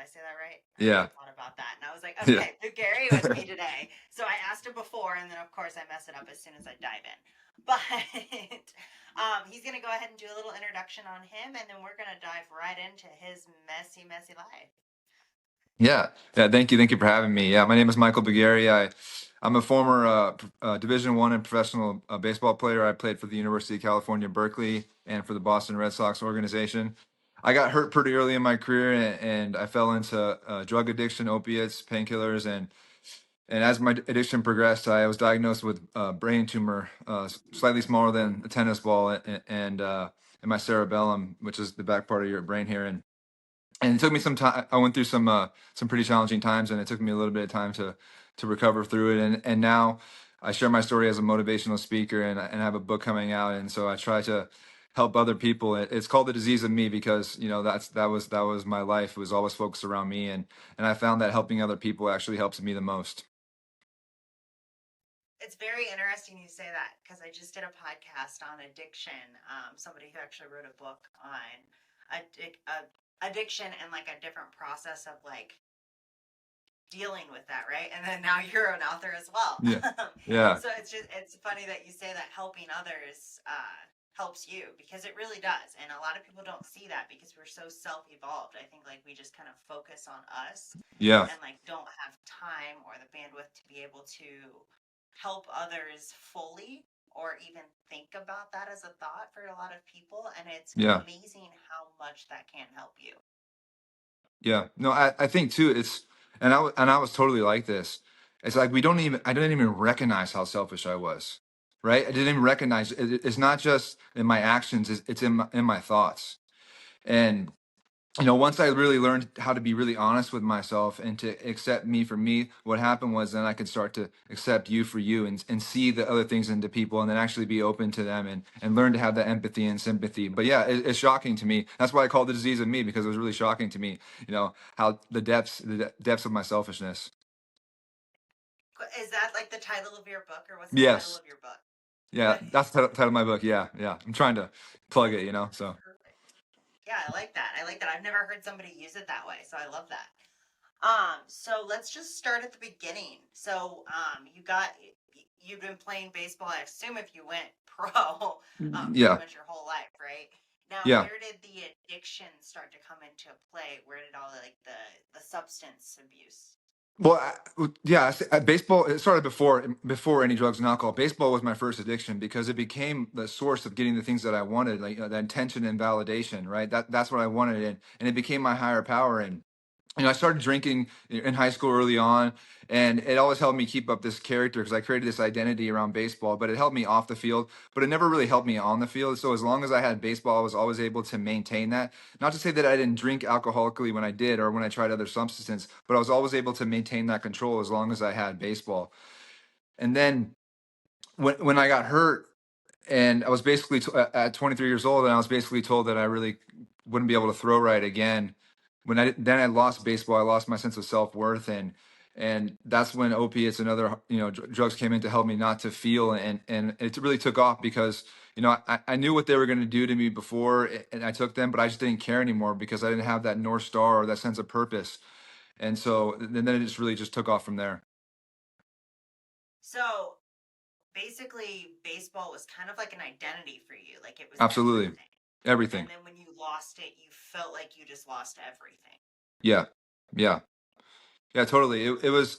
I say that right? I Yeah. thought about that, and I was like, Yeah. okay, Bugary with me today. So I asked him before, and then of course I mess it up as soon as I dive in. But he's gonna go ahead and do a little introduction on him, and then we're gonna dive right into his messy, messy life. Yeah. Yeah. Thank you. Thank you for having me. Yeah. My name is Michael Bugary. I'm a former Division One and professional baseball player. I played for the University of California, Berkeley, and for the Boston Red Sox organization. I got hurt pretty early in my career, and I fell into drug addiction, opiates, painkillers, and as my addiction progressed, I was diagnosed with a brain tumor, slightly smaller than a tennis ball, and in my cerebellum, which is the back part of your brain here, and it took me some time. I went through some pretty challenging times, and it took me a little bit of time to recover through it. And now I share my story as a motivational speaker, and I have a book coming out. And so I try to help other people. It's called The Disease of Me because that was my life. It was always focused around me, and I found that helping other people actually helps me the most. It's very interesting you say that because I just did a podcast on addiction. Somebody who actually wrote a book on addiction and like a different process of like dealing with that, right? And then now you're an author as well. Yeah, yeah, So it's funny that you say that helping others helps you because it really does. And a lot of people don't see that because we're so self-evolved. I think like we just kind of focus on us yeah, and like don't have time or the bandwidth to be able to help others fully or even think about that as a thought for a lot of people, and it's yeah. amazing how much that can help you. Yeah, no, I think too. And I was totally like this. It's like I didn't even recognize how selfish I was, right? I didn't even recognize it's not just in my actions; it's in my thoughts. And once I really learned how to be really honest with myself and to accept me for me, what happened was then I could start to accept you for you and see the other things into people and then actually be open to them and learn to have that empathy and sympathy. But yeah, it's shocking to me. That's why I called it The Disease of Me, because it was really shocking to me, how the depths of my selfishness. Is that like the title of your book, or what's the title Yes. of your book? Yeah, What? that's the title of my book. Yeah, yeah. I'm trying to plug it, so. Perfect. Yeah, I like that. I like that. I've never heard somebody use it that way, so I love that. So let's just start at the beginning. So, you've been playing baseball. I assume if you went pro, pretty Yeah, much your whole life, right? Now, yeah. where did the addiction start to come into play? Where did all like the substance abuse? Well, yeah, baseball. It started before any drugs and alcohol. Baseball was my first addiction because it became the source of getting the things that I wanted, like that attention and validation. Right, that's what I wanted, and it became my higher power. And I started drinking in high school early on, and it always helped me keep up this character because I created this identity around baseball. But it helped me off the field, but it never really helped me on the field. So as long as I had baseball, I was always able to maintain that. Not to say that I didn't drink alcoholically when I did or when I tried other substances, but I was always able to maintain that control as long as I had baseball. And then when I got hurt, and I was basically at 23 years old, and I was basically told that I really wouldn't be able to throw right again. Then I lost baseball, I lost my sense of self worth, and that's when opiates and other drugs came in to help me not to feel, and it really took off because I knew what they were going to do to me before, and I took them, but I just didn't care anymore because I didn't have that North Star or that sense of purpose, and so then it just really just took off from there. So basically, baseball was kind of like an identity for you. Like it was Absolutely, everything. And everything. then when you lost it, you felt like you just lost everything. Yeah, yeah, yeah, totally. It was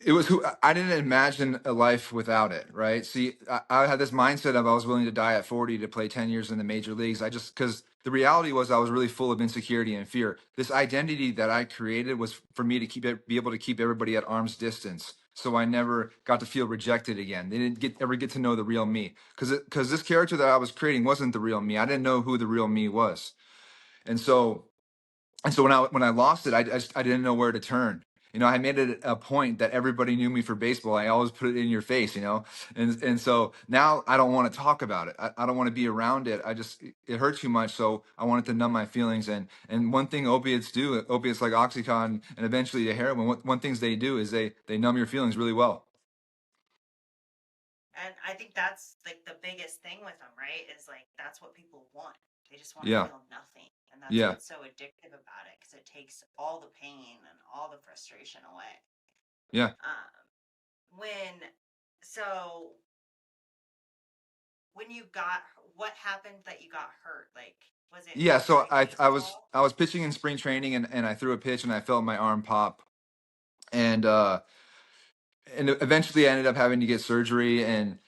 who I didn't imagine a life without it, right? See, I had this mindset of I was willing to die at 40 to play 10 years in the major leagues. I just because the reality was I was really full of insecurity and fear. This identity that I created was for me to be able to keep everybody at arm's distance. So I never got to feel rejected again. They didn't ever get to know the real me because this character that I was creating wasn't the real me. I didn't know who the real me was. And so when I lost it, I didn't know where to turn. I made it a point that everybody knew me for baseball. I always put it in your face, and so now I don't want to talk about it. I don't want to be around it. It hurts too much, so I wanted to numb my feelings. And one thing opiates like Oxycontin and eventually the heroin, one things they do is they numb your feelings really well. And I think that's like the biggest thing with them, right? Is like that's what people want. They just want to Yeah, feel nothing. And that's Yeah. what's so addictive about it, because it takes all the pain and all the frustration away. Yeah. When, so when you got, what happened that you got hurt? Like, was it Yeah, so during baseball? I was pitching in spring training, and I threw a pitch and I felt my arm pop, and eventually I ended up having to get surgery, and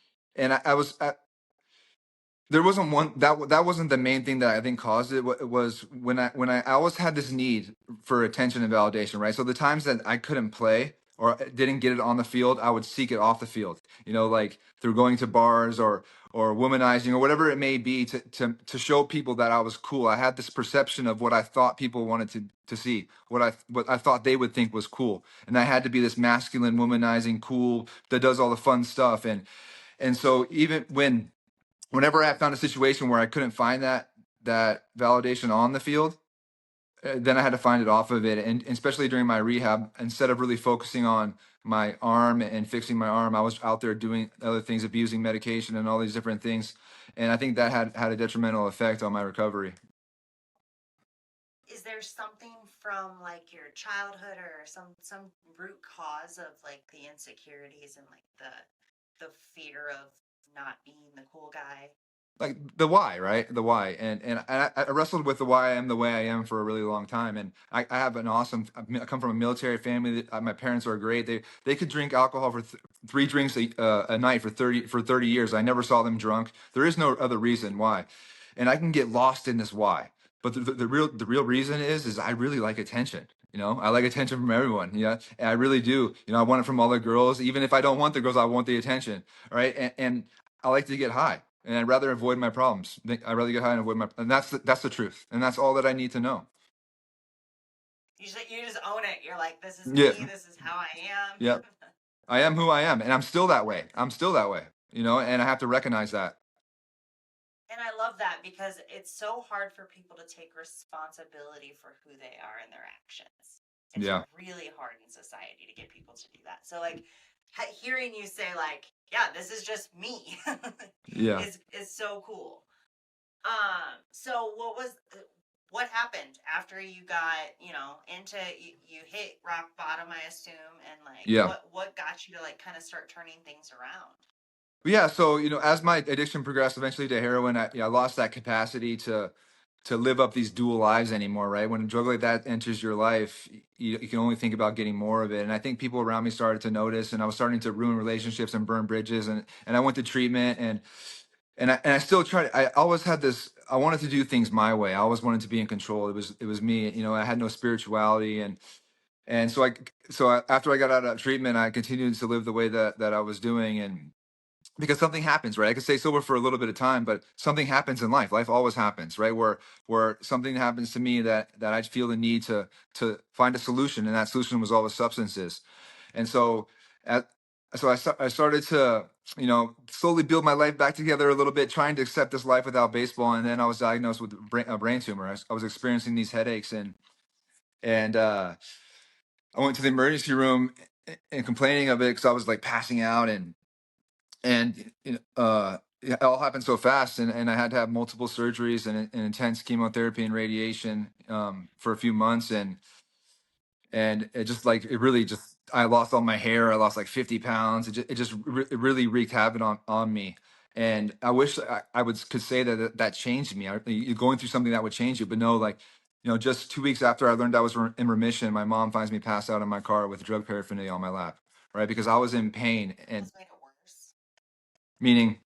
there wasn't one that wasn't the main thing that I think caused it. It was when I always had this need for attention and validation, right? So the times that I couldn't play or didn't get it on the field, I would seek it off the field. Like through going to bars or womanizing or whatever it may be to show people that I was cool. I had this perception of what I thought people wanted to see, what I thought they would think was cool, and I had to be this masculine, womanizing, cool that does all the fun stuff, and so even whenever I found a situation where I couldn't find that validation on the field, then I had to find it off of it. And especially during my rehab, instead of really focusing on my arm and fixing my arm, I was out there doing other things, abusing medication and all these different things. And I think that had a detrimental effect on my recovery. Is there something from like your childhood or some root cause of like the insecurities and like the fear of not being the cool guy? Like the why, right? The why, and I wrestled with the why I am the way I am for a really long time. And I have an awesome. I come from a military family. My parents are great. They could drink alcohol for 3 drinks a night for 30 years. I never saw them drunk. There is no other reason why, and I can get lost in this why. But the real reason is I really like attention. I like attention from everyone. Yeah, and I really do. I want it from all the girls. Even if I don't want the girls, I want the attention. Right, and I like to get high, and I'd rather avoid my problems. I'd rather get high and avoid and that's the truth, and that's all that I need to know. You just own it. You're like, this is Yeah, me. This is how I am. yeah. I am who I am, and I'm still that way. I'm still that way. And I have to recognize that. And I love that because it's so hard for people to take responsibility for who they are and their actions. It's Yeah, really hard in society to get people to do that. So like hearing you say like, yeah, this is just me yeah, is so cool. So what happened after you got, into you hit rock bottom, I assume, and like yeah. what got you to like kind of start turning things around? But yeah, so as my addiction progressed eventually to heroin, I lost that capacity to live up these dual lives anymore, right? When a drug like that enters your life, you can only think about getting more of it. And I think people around me started to notice, and I was starting to ruin relationships and burn bridges. And I went to treatment, and I still tried. I always had this. I wanted to do things my way. I always wanted to be in control. It was me. I had no spirituality, and so after I got out of treatment, I continued to live the way that I was doing, and because something happens, right? I could stay sober for a little bit of time, but something happens in life. Life always happens, right? Where something happens to me that I feel the need to find a solution, and that solution was always substances. And so, at I started to slowly build my life back together a little bit, trying to accept this life without baseball. And then I was diagnosed with a brain tumor. I was experiencing these headaches, and I went to the emergency room and complaining of it because I was like passing out, and it all happened so fast, and I had to have multiple surgeries and intense chemotherapy and radiation for a few months, and it just like it really just I lost all my hair. I lost like 50 pounds. It really wreaked havoc on me. And I wish I could say that changed me. You're going through something that would change you, but no, like just 2 weeks after I learned I was in remission, my mom finds me passed out in my car with drug paraphernalia on my lap, right? Because I was in pain, and Almost made it worse. meaning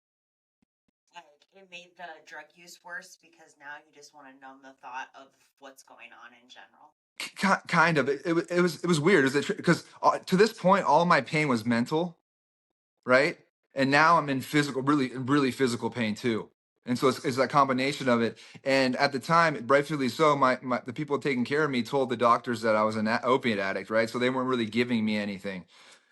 Like it made the drug use worse because now you just want to numb the thought of what's going on in general. kind of it was weird. Is it because to this point all my pain was mental, right? And now I'm in physical, really physical pain too. And so it's that combination of it. And at the time, rightfully so, the people taking care of me told the doctors that I was an opiate addict, right? So they weren't really giving me anything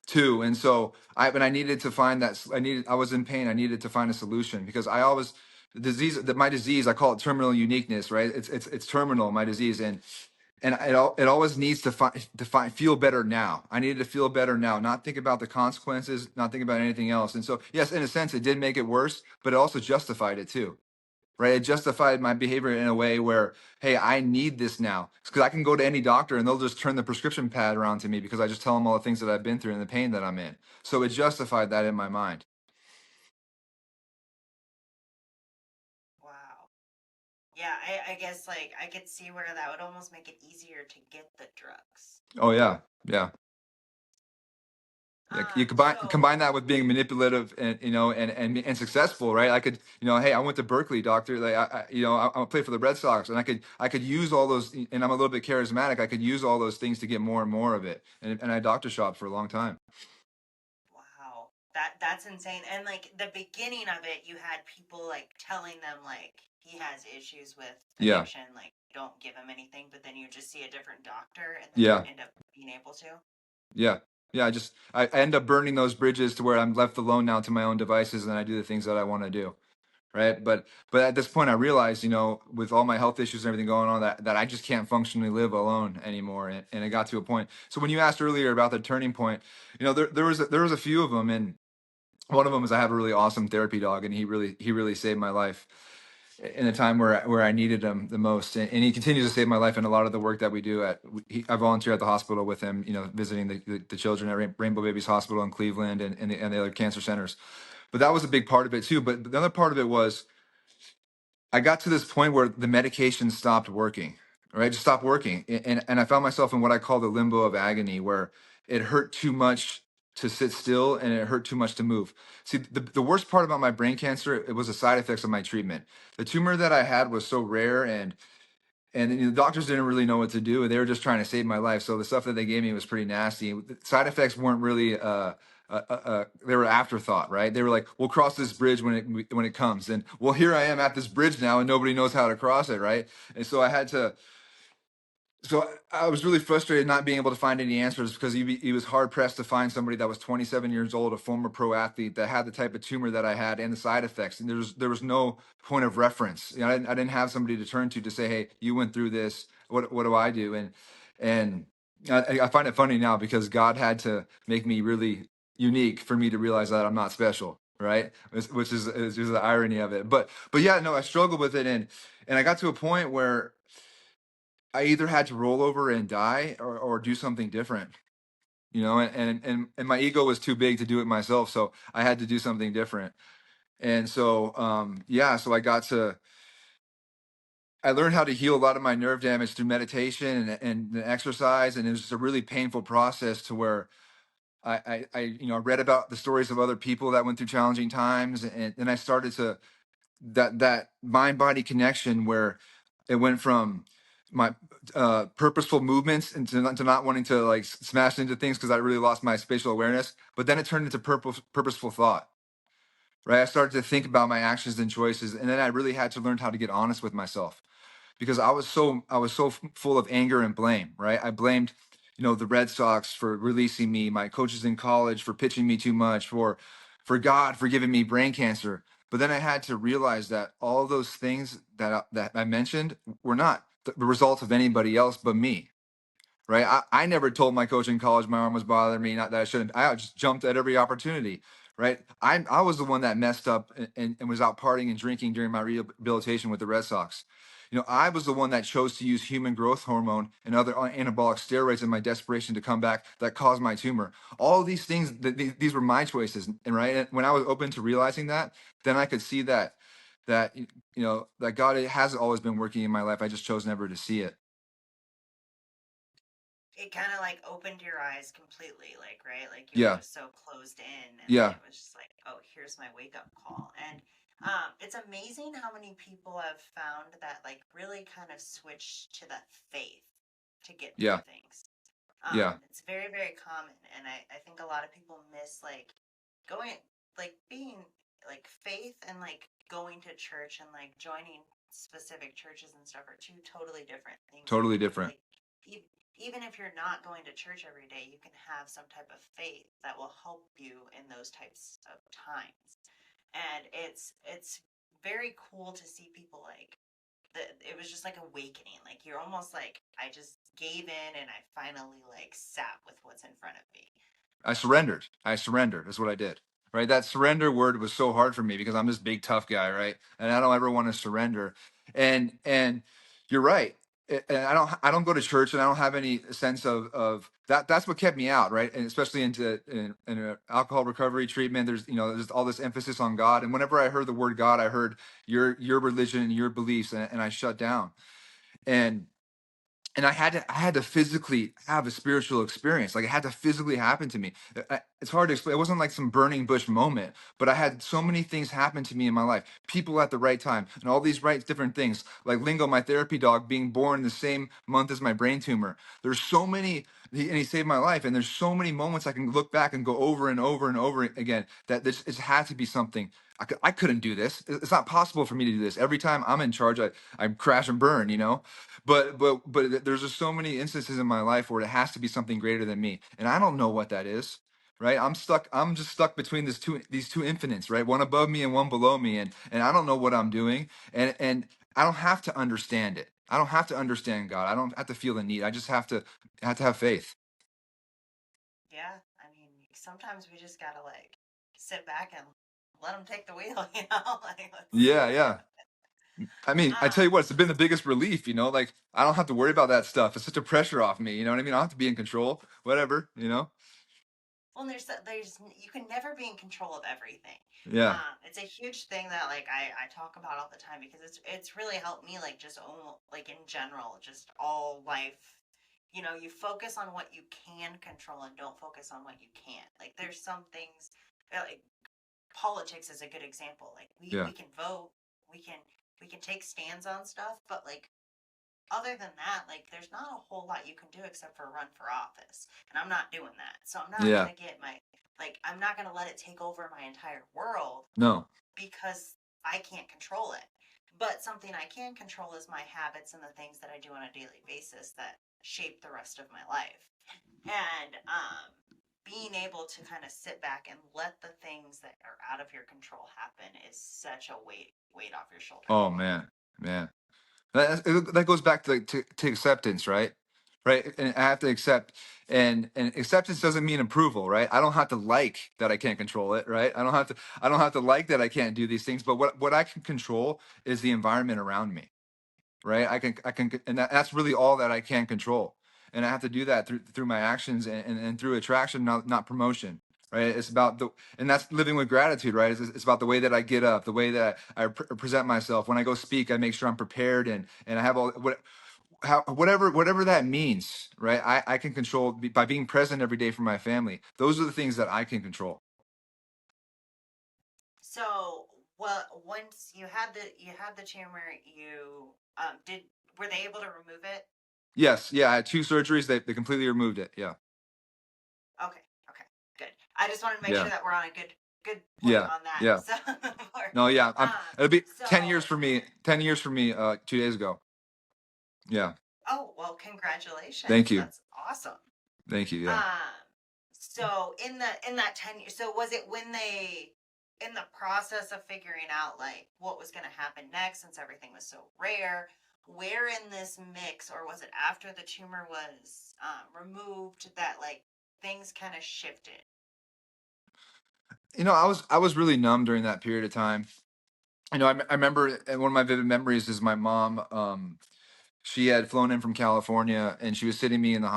too. And so but I needed to find I was in pain. I needed to find a solution because I always, my disease, I call it terminal uniqueness, right? It's terminal, my disease. And it always needs to feel better now. I needed to feel better now, not think about the consequences, not think about anything else. And so, yes, in a sense, it did make it worse, but it also justified it too, right? It justified my behavior in a way where, hey, I need this now. Because I can go to any doctor and they'll just turn the prescription pad around to me because I just tell them all the things that I've been through and the pain that I'm in. So it justified that in my mind. Wow. Yeah, I guess like I could see where that would almost make it easier to get the drugs. Oh yeah, yeah. Yeah, you So combine that with being manipulative and and successful, right? I could, hey, I went to Berkeley, doctor. Like, I play for the Red Sox, and I could use all those, and I'm a little bit charismatic. I could use all those things to get more and more of it, and I doctor shopped for a long time. wow, that's insane. And like the beginning of it, you had people like telling them like he has issues with Yeah, addiction, like don't give him anything, but then you just see a different doctor and then yeah, end up being able to. yeah, yeah. I end up burning those bridges to where I'm left alone now to my own devices, and I do the things that I want to do. Right. But at this point I realized, with all my health issues and everything going on, that I just can't functionally live alone anymore. And it got to a point. So when you asked earlier about the turning point, there was a few of them. And one of them is I have a really awesome therapy dog, and he really saved my life in a time where I needed him the most. And he continues to save my life in a lot of the work that we do I volunteer at the hospital with him, visiting the children at Rainbow Babies Hospital in Cleveland, and the other cancer centers. But that was a big part of it too. But the other part of it was I got to this point where the medication stopped working, right? Just stopped working. And I found myself in what I call the limbo of agony, where it hurt too much to sit still and it hurt too much to move. See, the worst part about my brain cancer, it was the side effects of my treatment. The tumor that I had was so rare, and the doctors didn't really know what to do. They were just trying to save my life. So the stuff that they gave me was pretty nasty. The side effects weren't really they were afterthought, right? They were like, we'll cross this bridge when it comes. And well, here I am at this bridge now, and nobody knows how to cross it, right? And so I was really frustrated not being able to find any answers, because he was hard pressed to find somebody that was 27 years old, a former pro athlete, that had the type of tumor that I had and the side effects. And there was no point of reference. I didn't have somebody to turn to say, hey, you went through this. What do I do? And I find it funny now because God had to make me really unique for me to realize that I'm not special. Right, which is the irony of it. But yeah, no, I struggled with it, and I got to a point where I either had to roll over and die, or do something different, and my ego was too big to do it myself. So I had to do something different. And so, yeah, so I learned how to heal a lot of my nerve damage through meditation and exercise. And it was just a really painful process to where I read about the stories of other people that went through challenging times. And then I started to, that mind body connection, where it went from my purposeful movements into not wanting to like smash into things because I really lost my spatial awareness. But then it turned into purposeful thought, right? I started to think about my actions and choices, and then I really had to learn how to get honest with myself, because I was so full of anger and blame, right? I blamed, the Red Sox for releasing me, my coaches in college for pitching me too much, for God for giving me brain cancer. But then I had to realize that all those things that I mentioned were not the result of anybody else but me, right? I never told my coach in college my arm was bothering me, not that I shouldn't. I just jumped at every opportunity, right? I was the one that messed up and was out partying and drinking during my rehabilitation with the Red Sox. I was the one that chose to use human growth hormone and other anabolic steroids in my desperation to come back, that caused my tumor. All these things, these were my choices, and right. And when I was open to realizing that, then I could see that God has always been working in my life. I just chose never to see it. It kind of like opened your eyes completely, like, right? Like you were Yeah, just so closed in, and then yeah. it was just like, oh, here's my wake up call. And it's amazing how many people have found that, like, really kind of switch to that faith to get through Yeah, things. yeah, It's very, very common. And I think a lot of people miss, like, going, like, being, like, faith and, like, going to church and, like, joining specific churches and stuff are two totally different things. And totally you can, different. like, even if you're not going to church every day, you can have some type of faith that will help you in those types of times. And it's very cool to see people like that. It was just like awakening. Like you're almost like I just gave in and I finally like sat with what's in front of me. I surrendered. I surrendered. That's what I did. right? That surrender word was so hard for me because I'm this big tough guy, right? And I don't ever want to surrender. And you're right. And I don't go to church, and I don't have any sense of that. That's what kept me out, right? And especially in a alcohol recovery treatment, there's all this emphasis on God. And whenever I heard the word God, I heard your religion and your beliefs, and I shut down. And I had to physically have a spiritual experience. Like, it had to physically happen to me. It's hard to explain. It wasn't like some burning bush moment, but I had so many things happen to me in my life. People at the right time, and all these right different things. Like Lingo, my therapy dog, being born the same month as my brain tumor. There's so many, and he saved my life. And there's so many moments I can look back and go over and over and over again that this it had to be something. I couldn't do this. It's not possible for me to do this. Every time I'm in charge, I crash and burn. But there's just so many instances in my life where it has to be something greater than me, and I don't know what that is. Right? I'm just stuck between these two infinites, right? One above me and one below me, and I don't know what I'm doing, and I don't have to understand it. I don't have to understand God. I don't have to feel the need. I just have to have faith. Yeah, I mean, sometimes we just gotta like sit back and let them take the wheel, you know? Like, let's Yeah, see. yeah. I mean, I tell you what, it's been the biggest relief, like I don't have to worry about that stuff. It's such a pressure off me, you know what I mean? I don't have to be in control, whatever. Well, there's you can never be in control of everything. Yeah. It's a huge thing that like I talk about all the time because it's really helped me like just own like in general just all life. You know, you focus on what you can control and don't focus on what you can't. Like there's some things like politics is a good example. Like Yeah. we can vote, we can we can take stands on stuff, but like other than that, like there's not a whole lot you can do except for run for office. And I'm not doing that. So I'm not Yeah. gonna get my like I'm not gonna let it take over my entire world No. because I can't control it. But something I can control is my habits and the things that I do on a daily basis that shape the rest of my life. And being able to kind of sit back and let the things that are out of your control happen is such a weight off your shoulder. Oh man. Man. That goes back to acceptance, right? Right. And I have to accept, and acceptance doesn't mean approval, right? I don't have to like that I can't control it, right? I don't have to like that I can't do these things, but what I can control is the environment around me, right? I can, and that's really all that I can control. And I have to do that through my actions, and through attraction, not promotion. Right. It's about and that's living with gratitude, right? It's about the way that I get up, the way that I present myself. When I go speak, I make sure I'm prepared, and I have whatever that means, right? I can control by being present every day for my family. Those are the things that I can control. So, well, once you had the tumor, you did were they able to remove it? Yes. Yeah. I had two surgeries. They completely removed it. Yeah. Okay, okay, good. I just wanted to make Yeah. sure that we're on a good point Yeah. on that. Yeah. So, before, No. Yeah. It'll be 10 years so for me. 10 years for me. 2 days ago. Yeah. oh well, Thank congratulations. you. That's awesome. Thank you. Yeah. Um, so in that 10 years, so was it when they in the process of figuring out like what was going to happen next since everything was so rare? Where in this mix, or was it after the tumor was removed that like things kind of shifted? I was really numb during that period of time. I remember, one of my vivid memories is my mom. She had flown in from California, and she was sitting me in the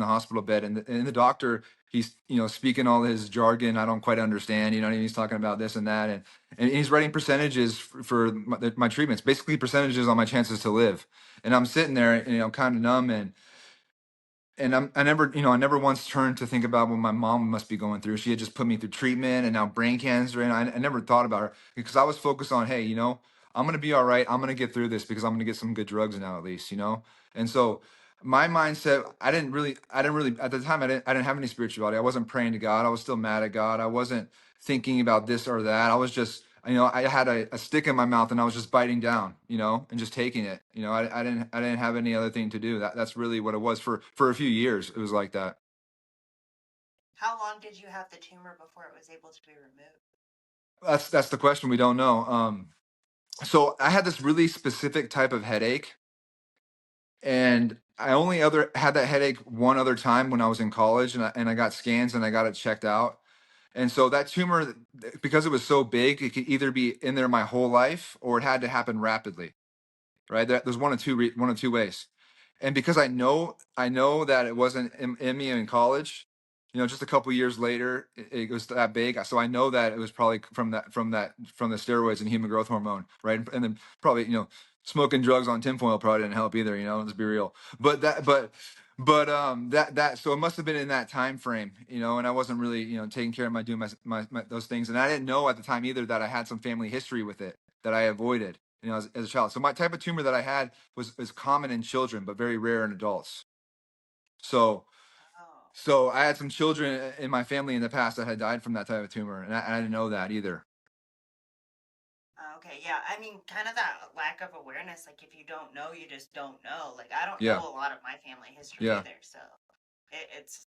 hospital bed, and the doctor, he's speaking all his jargon I don't quite understand. He's talking about this and that, and he's writing percentages for my treatments, basically percentages on my chances to live. And I'm sitting there, kind of numb, I never once turned to think about what my mom must be going through. She had just put me through treatment and now brain cancer, and I never thought about her because I was focused on, hey, I'm gonna be all right. I'm gonna get through this because I'm gonna get some good drugs now, at least. And so my mindset, I didn't really at the time, I didn't have any spirituality. I wasn't praying to God. I was still mad at God. I wasn't thinking about this or that. I was just, I had a stick in my mouth, and I was just biting down, and just taking it. I didn't have any other thing to do. That's really what it was for a few years. It was like that. How long did you have the tumor before it was able to be removed? That's the question. We don't know. So I had this really specific type of headache, and I only other had that headache one other time when I was in college, and I got scans and I got it checked out. And so that tumor, because it was so big, it could either be in there my whole life or it had to happen rapidly, right? There's one of two ways. And because I know that it wasn't in me in college, just a couple years later, it was that big. So I know that it was probably from the steroids and human growth hormone, right? And then probably, smoking drugs on tinfoil probably didn't help either. Let's be real. But so it must have been in that time frame, and I wasn't really, taking care of doing my those things. And I didn't know at the time either that I had some family history with it that I avoided, as a child. So my type of tumor that I had was common in children, but very rare in adults. So Oh. so I had some children in my family in the past that had died from that type of tumor, and I didn't know that either. Okay, yeah. I mean, kind of that lack of awareness. Like, if you don't know, you just don't know. Like, I don't know Yeah, a lot of my family history yeah, either, so it's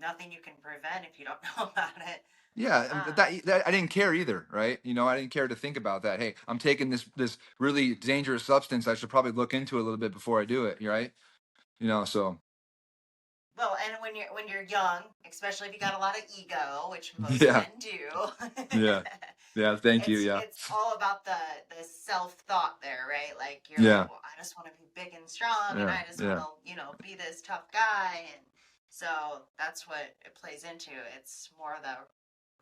nothing you can prevent if you don't know about it. yeah. And Um, that I didn't care either, right? I didn't care to think about that. Hey, I'm taking this really dangerous substance. I should probably look into it a little bit before I do it, right? So well, and when you're young, especially if you got a lot of ego, which most yeah, men do, yeah, yeah. Thank you. Yeah, it's all about the self thought there, right? Like you're like, yeah, well, I just want to be big and strong, and yeah, I just want yeah, to, be this tough guy, and so that's what it plays into. It's more the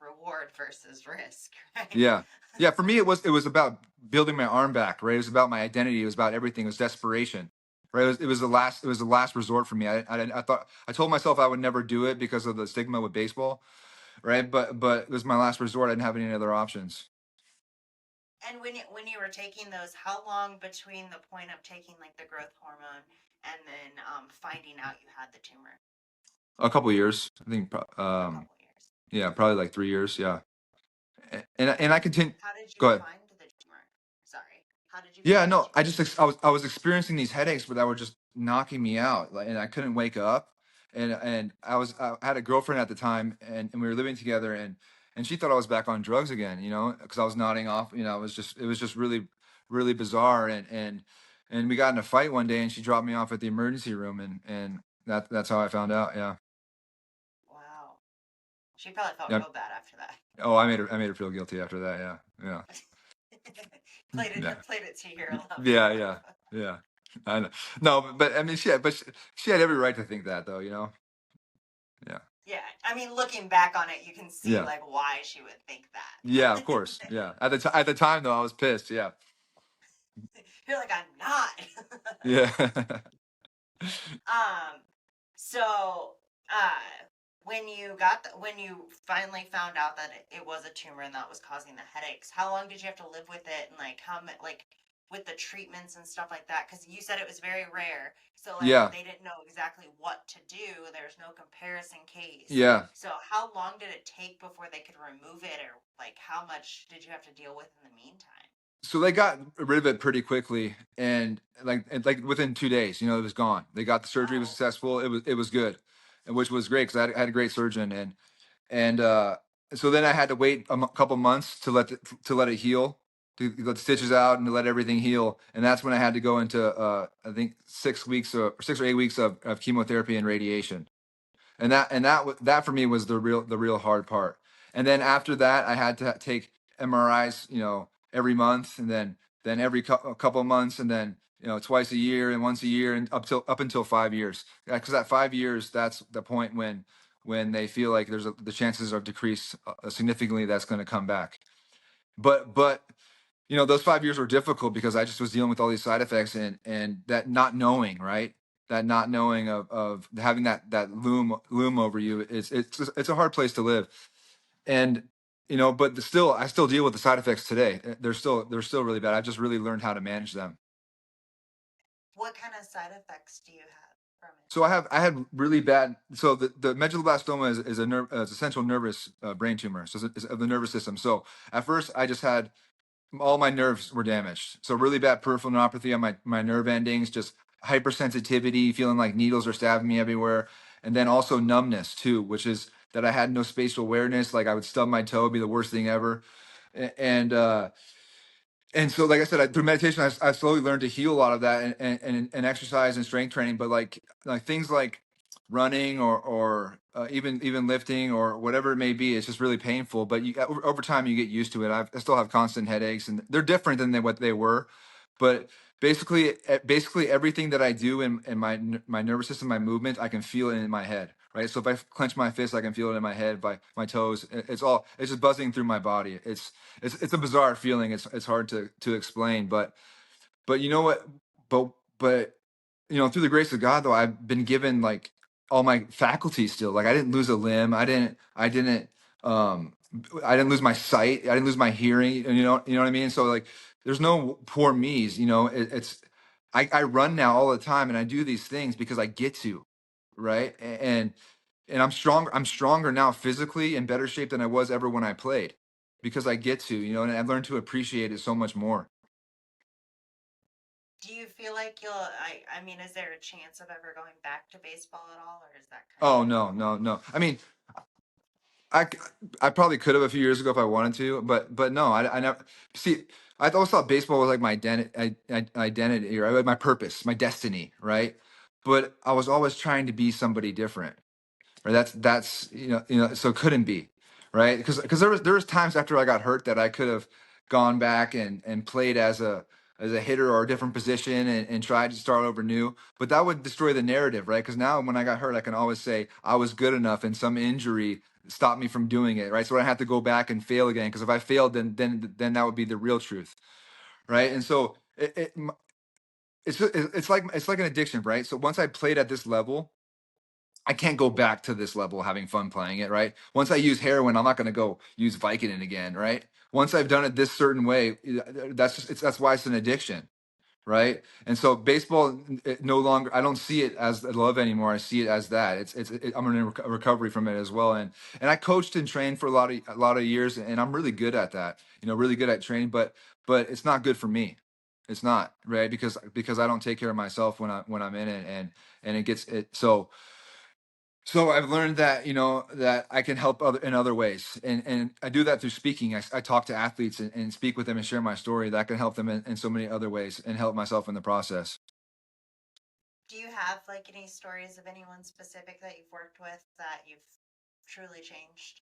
reward versus risk, right? yeah, yeah. For me, it was about building my arm back, right? It was about my identity. It was about everything. It was desperation, right? It was the last resort for me. I thought I told myself I would never do it because of the stigma with baseball, right? But it was my last resort. I didn't have any other options. And when you were taking those, how long between the point of taking like the growth hormone and then finding out you had the tumor? A couple years, I think. A couple years. Yeah, probably like 3 years. Yeah, and I continue. How did you Go ahead. find the tumor? Sorry. How did you Yeah, find the no, I tumor? just I was experiencing these headaches, but that were just knocking me out, like, and I couldn't wake up. And I had a girlfriend at the time, and we were living together, and she thought I was back on drugs again, because I was nodding off. It was just really bizarre, and we got in a fight one day, and she dropped me off at the emergency room, and that's how I found out. Yeah, Wow. She probably felt yeah. real bad after that. Oh, I made her feel guilty after that. Yeah, yeah, played it yeah. played it to your love Yeah, more. yeah, yeah. I know. No, but I mean, she had every right to think that, though. Yeah, Yeah, I mean, looking back on it, you can see yeah, like why she would think yeah. that. Of course, yeah. At the time, though, I was pissed. Yeah, You're like, I'm not. yeah, Um, so, when you finally found out that it was a tumor and that was causing the headaches, how long did you have to live with it, and like like with the treatments and stuff like that? Because you said it was very rare, so like yeah, they didn't know exactly what to do. There's no comparison case. yeah. So how long did it take before they could remove it, or like how much did you have to deal with in the meantime? So they got rid of it pretty quickly, and like within 2 days, it was gone. They got the surgery was Oh, successful. It was good, and which was great because I had a great surgeon, and so then I had to wait couple months to let it heal, to let the stitches out and to let everything heal, and that's when I had to go into I think 6 weeks or 6 or 8 weeks of chemotherapy and radiation, and that for me was the real hard part. And then after that, I had to take MRIs, every month, and then every a couple of months, and then twice a year and once a year, and up until 5 years. Because at 5 years, that's the point when they feel like the chances are decreased significantly. That's going to come back. But those 5 years were difficult because I just was dealing with all these side effects, and that not knowing, right? That not knowing of having that loom over you. It's a hard place to live. And but still, I still deal with the side effects today. They're still really bad. I've just really learned how to manage them. what kind of side effects do you have from it? So I had really bad. So the medulloblastoma is a central nervous brain tumor. So it's of the nervous system. So at first I just had all my nerves were damaged. So really bad peripheral neuropathy on my nerve endings, just hypersensitivity, feeling like needles are stabbing me everywhere. And then also numbness too, which is that I had no spatial awareness. Like I would stub my toe, it'd be the worst thing ever. And so, like I said, through meditation, I slowly learned to heal a lot of that, and exercise and strength training. But like things like running or even lifting or whatever it may be. It's just really painful. But over time you get used to it. I still have constant headaches, and they're different than what they were. But basically everything that I do in my nervous system, my movement, I can feel it in my head. Right. So if I clench my fist, I can feel it in my head, by my toes. It's just buzzing through my body. It's a bizarre feeling. It's hard to explain, but you know what? But through the grace of God, though, I've been given like all my faculties still. Like I didn't lose a limb. Um I didn't lose my sight. I didn't lose my hearing. And you know what I mean? So like there's no poor me's, it's I run now all the time, and I do these things because I get to, right? And I'm stronger now physically, in better shape than I was ever when I played, because I get to, and I've learned to appreciate it so much more. Do you feel like I mean, is there a chance of ever going back to baseball at all, or is that kind Oh of? no, no, no. I mean, I c- I probably could have a few years ago if I wanted to, but no, I never see. I always thought baseball was like my identity, right? Like my purpose, my destiny, right? But I was always trying to be somebody different, or that's so it couldn't be, right? Because there was times after I got hurt that I could have gone back and played as a hitter or a different position, and tried to start over new, but that would destroy the narrative, right? Because now when I got hurt, I can always say I was good enough, and some injury stopped me from doing it, right? So I don't have to go back and fail again, because if I failed, then that would be the real truth, right? And so it's like an addiction, right? So once I played at this level, I can't go back to this level having fun playing it, right? Once I use heroin, I'm not going to go use Vicodin again, right? Once I've done it this certain way, that's why it's an addiction, right? And so baseball, no longer, I don't see it as a love anymore. I see it as that. I'm in recovery from it as well. And I coached and trained for a lot of years, and I'm really good at that. Really good at training, but it's not good for me. It's not, right? Because I don't take care of myself when I'm in it, and it gets it. So I've learned that that I can help in other ways, and I do that through speaking. I talk to athletes, and speak with them and share my story. That can help them in so many other ways, and help myself in the process. Do you have like any stories of anyone specific that you've worked with that you've truly changed?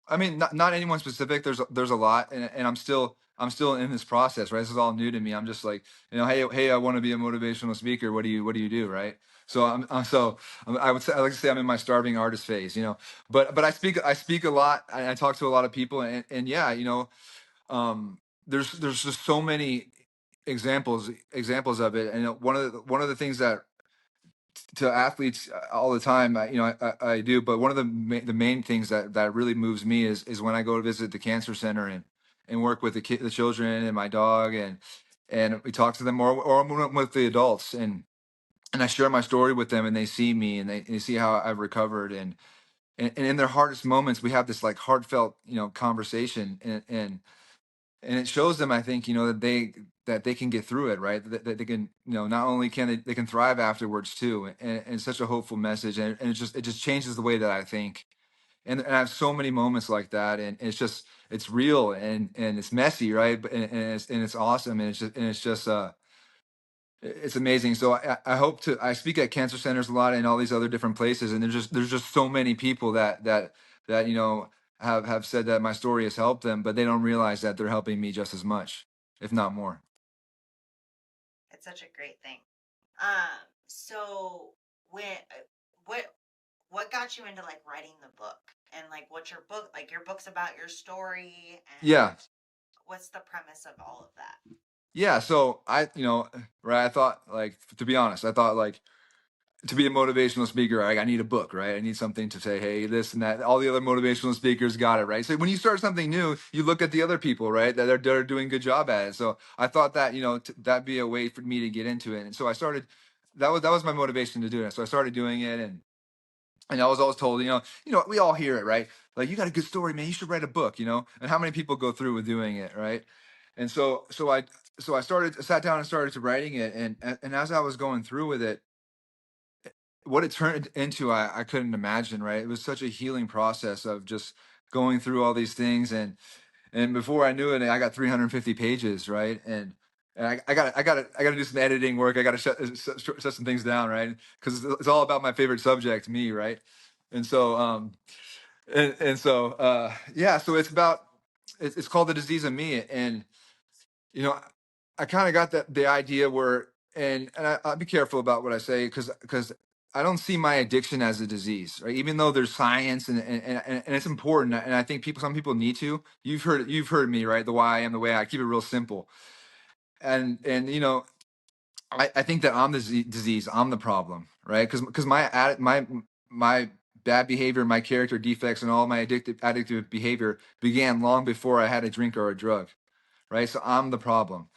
I mean, not anyone specific. There's a lot, and I'm still in this process, right? This is all new to me. I'm just like, hey, I want to be a motivational speaker. What do you do, right? So I like to say I'm in my starving artist phase, but I speak a lot. I talk to a lot of people, and yeah, there's just so many examples of it. And one of the things that to athletes all the time, I do. But one of the main things that really moves me is when I go to visit the cancer center, and work with the children and my dog, and we talk to them, or when I'm with the adults, and I share my story with them, and they see me, and they see how I've recovered, and in their hardest moments we have this like heartfelt conversation, and it shows them, I think, that they can get through it, right? That they can, not only can they can thrive afterwards too, and it's such a hopeful message, and it just changes the way that I think, and I have so many moments like that, and it's real, and it's messy, right? But and it's awesome, and it's amazing. So I hope to I speak at cancer centers a lot, and all these other different places, and there's just so many people that have said that my story has helped them, but they don't realize that they're helping me just as much, if not more. It's such a great thing. So when what what got you into like writing the book, and like what's your book, like your book's about your story, Yeah, and what's the premise of all of that? yeah. So right. I thought, like, to be honest, I thought, like, to be a motivational speaker, I need a book, right? I need something to say, hey, this and that. All the other motivational speakers got it, right? So when you start something new, you look at the other people, right, that are doing a good job at it. So I thought that that'd be a way for me to get into it, and so I started. That was my motivation to do it. So I started doing it, and I was always told, we all hear it, right? Like, you got a good story, man. You should write a book, And how many people go through with doing it, right? And so I sat down and started to writing it, and as I was going through with it, what it turned into, I couldn't imagine, right? It was such a healing process of just going through all these things, and before I knew it, I got 350 pages, right? And I gotta do some editing work. I gotta shut some things down, right? Because it's all about my favorite subject, me, right? And so, yeah. So it's called The Disease of Me, and you know, I kind of got the idea where, I'll be careful about what I say because I don't see my addiction as a disease, right? Even though there's science and it's important, and I think some people need to. You've heard me, right? The why I am the way I keep it real simple, and I think that I'm the disease, I'm the problem, right? Because my bad behavior, my character defects, and all my addictive behavior began long before I had a drink or a drug, right? So I'm the problem.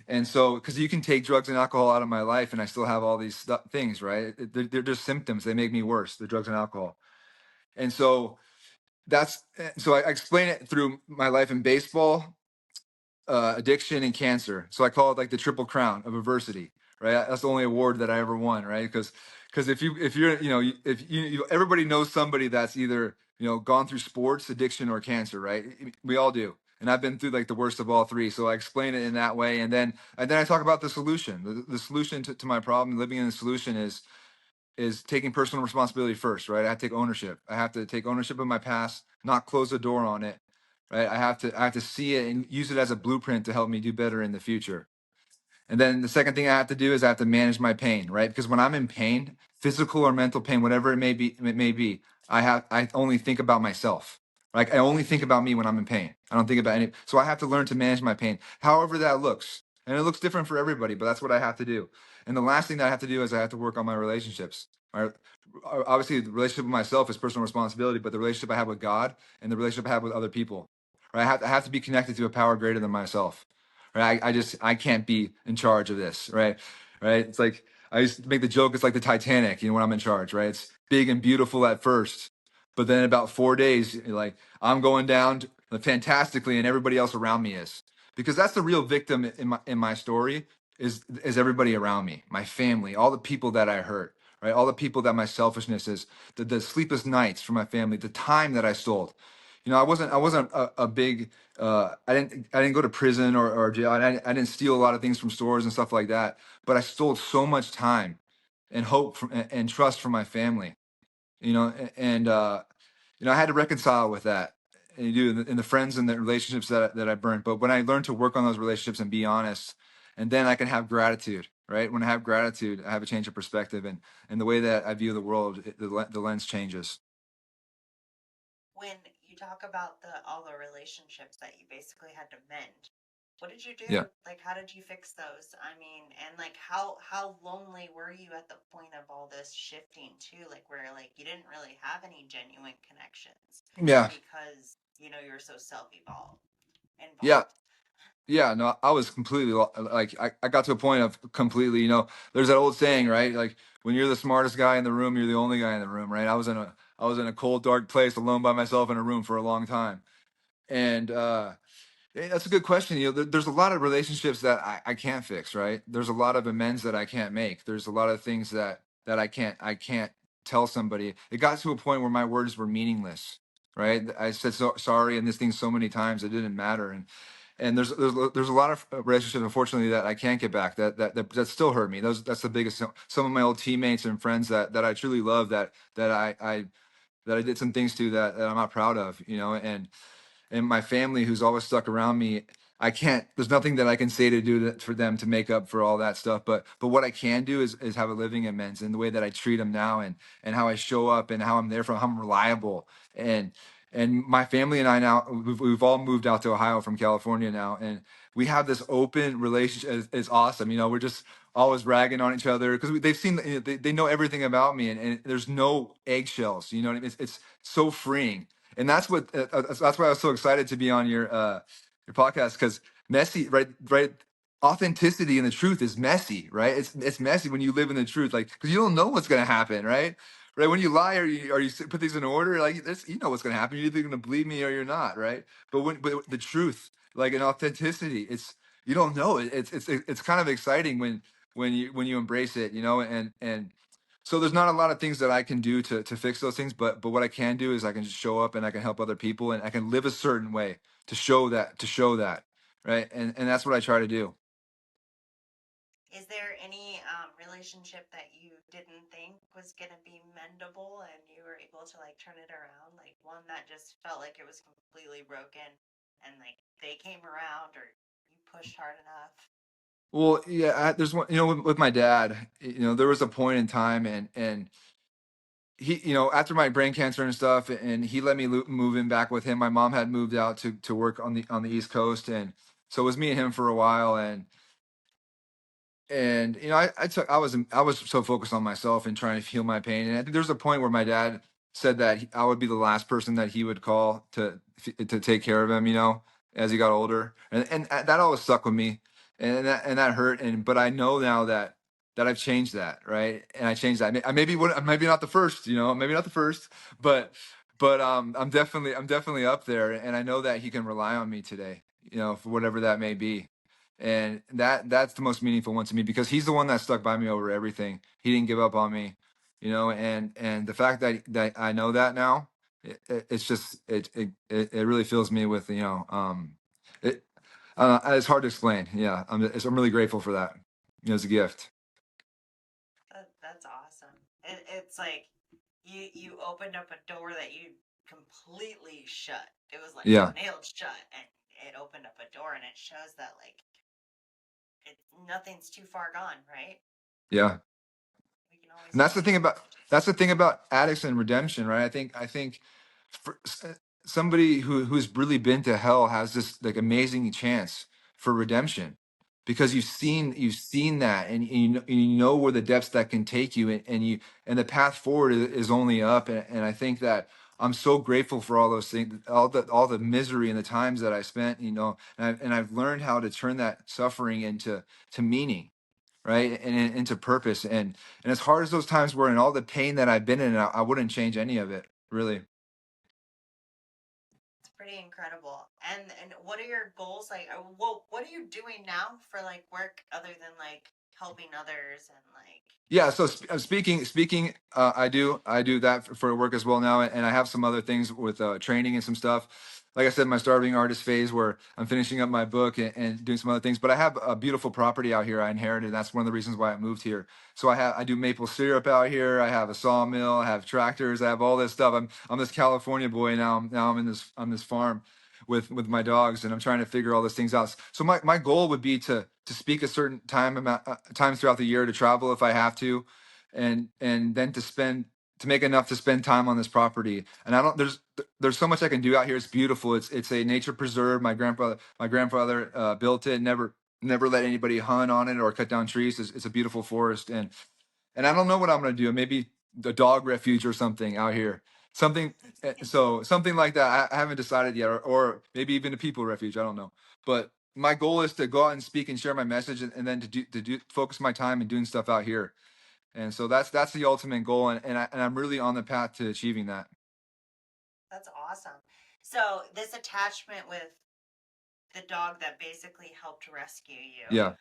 And so, because you can take drugs and alcohol out of my life, and I still have all these things, right? They're just symptoms. They make me worse. The drugs and alcohol. And so I explain it through my life in baseball, addiction, and cancer. So I call it like the triple crown of adversity, right? That's the only award that I ever won, right? Because if you're if everybody knows somebody that's either gone through sports, addiction, or cancer, right? We all do. And I've been through like the worst of all three. So I explain it in that way. And then I talk about the solution. The solution to my problem, living in the solution, is taking personal responsibility first, right? I have to take ownership. I have to take ownership of my past, not close the door on it, right? I have to see it and use it as a blueprint to help me do better in the future. And then the second thing I have to do is I have to manage my pain, right? Because when I'm in pain, physical or mental pain, whatever it may be, I only think about myself. Like I only think about me when I'm in pain. I don't think about any. So I have to learn to manage my pain, however that looks, and it looks different for everybody. But that's what I have to do. And the last thing that I have to do is I have to work on my relationships. My, Obviously, the relationship with myself is personal responsibility, but the relationship I have with God and the relationship I have with other people, right? I have to be connected to a power greater than myself, right? I can't be in charge of this, right. It's like I used to make the joke. It's like the Titanic, when I'm in charge, right? It's big and beautiful at first, but then about 4 days, you're like I'm going down fantastically, and everybody else around me is, because that's the real victim in my story is everybody around me, my family, all the people that I hurt, right? All the people that my selfishness is, the sleepless nights for my family, the time that I stole. I wasn't a big I didn't go to prison or jail. I didn't steal a lot of things from stores and stuff like that. But I stole so much time and hope and trust from my family. I had to reconcile with that. And you do in the friends and the relationships that I burned. But when I learned to work on those relationships and be honest, and then I can have gratitude. Right? When I have gratitude, I have a change of perspective, and the way that I view the world, the lens changes. When you talk about the all the relationships that you basically had to mend, what did you Yeah. do? Like, how did you fix those? I mean, and like, how lonely were you at the point of all this shifting too? Like, where like you didn't really have any genuine connections Yeah. because you're so self evolved Yeah. involved. Yeah, no, I was completely like I got to a point of completely, there's that old saying, right? Like when you're the smartest guy in the room, you're the only guy in the room, right? I was in a cold, dark place alone by myself in a room for a long time. And that's a good question. There's a lot of relationships that I can't fix, right? There's a lot of amends that I can't make. There's a lot of things that I can't tell somebody. It got to a point where my words were meaningless, right? I said sorry and this thing so many times it didn't matter. And there's a lot of relationships, unfortunately, that I can't get back, that still hurt me. That's the biggest. Some of my old teammates and friends that I truly love, that I did some things to that I'm not proud of, and my family who's always stuck around me. I can't, there's nothing that I can say to do for them to make up for all that stuff, but what I can do is have a living amends in the way that I treat them now, and how I show up, and how I'm there for, how I'm reliable. And and my family and I now, we've all moved out to Ohio from California now, and we have this open relationship. It's awesome. We're just always ragging on each other because they've seen, they know everything about me, and there's no eggshells. You know what I mean? It's so freeing. And that's why I was so excited to be on your podcast, because messy, right, authenticity and the truth is messy, right? It's messy when you live in the truth, like, because you don't know what's going to happen, right, when you lie, or you put things in order, like this, what's going to happen. You're either going to believe me or you're not, right? But the truth, like an authenticity, you don't know it. It's kind of exciting when you embrace it, and so there's not a lot of things that I can do to fix those things, but what I can do is I can just show up, and I can help other people, and I can live a certain way to show that, right? And that's what I try to do. Is there any relationship that you didn't think was going to be mendable and you were able to like turn it around? Like one that just felt like it was completely broken and like they came around or you pushed hard enough? Well, yeah, there's one, with my dad, there was a point in time, and he, after my brain cancer and stuff, and he let me move in back with him. My mom had moved out to work on the East Coast, and so it was me and him for a while, and I was so focused on myself and trying to heal my pain. And I think there's a point where my dad said that I would be the last person that he would call to take care of him, as he got older. And that always stuck with me, and that hurt. And but I know now that I've changed that, right? And I changed that. I maybe not the first, maybe not the first, but I'm definitely up there, and I know that he can rely on me today, for whatever that may be. And that's the most meaningful one to me, because he's the one that stuck by me over everything. He didn't give up on me, and the fact that I know that now, it's just it really fills me with, it it's hard to explain. Yeah, I'm really grateful for that. It's a gift. That's awesome. It's like you opened up a door that you completely shut. It was like Yeah, nailed shut, and it opened up a door, and it shows that like nothing's too far gone, right? yeah. We can always And find that's the thing about addicts and redemption, right? I think for somebody who's really been to hell has this like amazing chance for redemption, because you've seen that, and you know where the depths that can take you, and the path forward is only up. And I think that I'm so grateful for all those things, all the misery and the times that I spent, and I've learned how to turn that suffering into meaning, right, and into purpose. And as hard as those times were, and all the pain that I've been in, I wouldn't change any of it, really. it's pretty incredible. And what are your goals like? Well, what are you doing now for like work other than like helping others and like Yeah, so speaking, I do that for work as well now, and I have some other things with training and some stuff. Like I said, my starving artist phase, where I'm finishing up my book, and doing some other things. But I have a beautiful property out here I inherited. That's one of the reasons why I moved here. So I do maple syrup out here. I have a sawmill. I have tractors. I have all this stuff. I'm this California boy now. Now I'm in this farm with my dogs, and I'm trying to figure all those things out. So my goal would be to speak a certain times throughout the year, to travel if I have to, and then to make enough to spend time on this property. And I don't there's so much I can do out here. It's beautiful. It's a nature preserve. My grandfather built it. Never let anybody hunt on it or cut down trees. It's a beautiful forest, and I don't know what I'm gonna do. Maybe the dog refuge or something out here. Something, so something like that. I haven't decided yet, or maybe even a people refuge. I don't know. But my goal is to go out and speak and share my message, and then to do focus my time and doing stuff out here. And so that's the ultimate goal, and I'm really on the path to achieving that. that's awesome. So this attachment with the dog that basically helped rescue you. Yeah.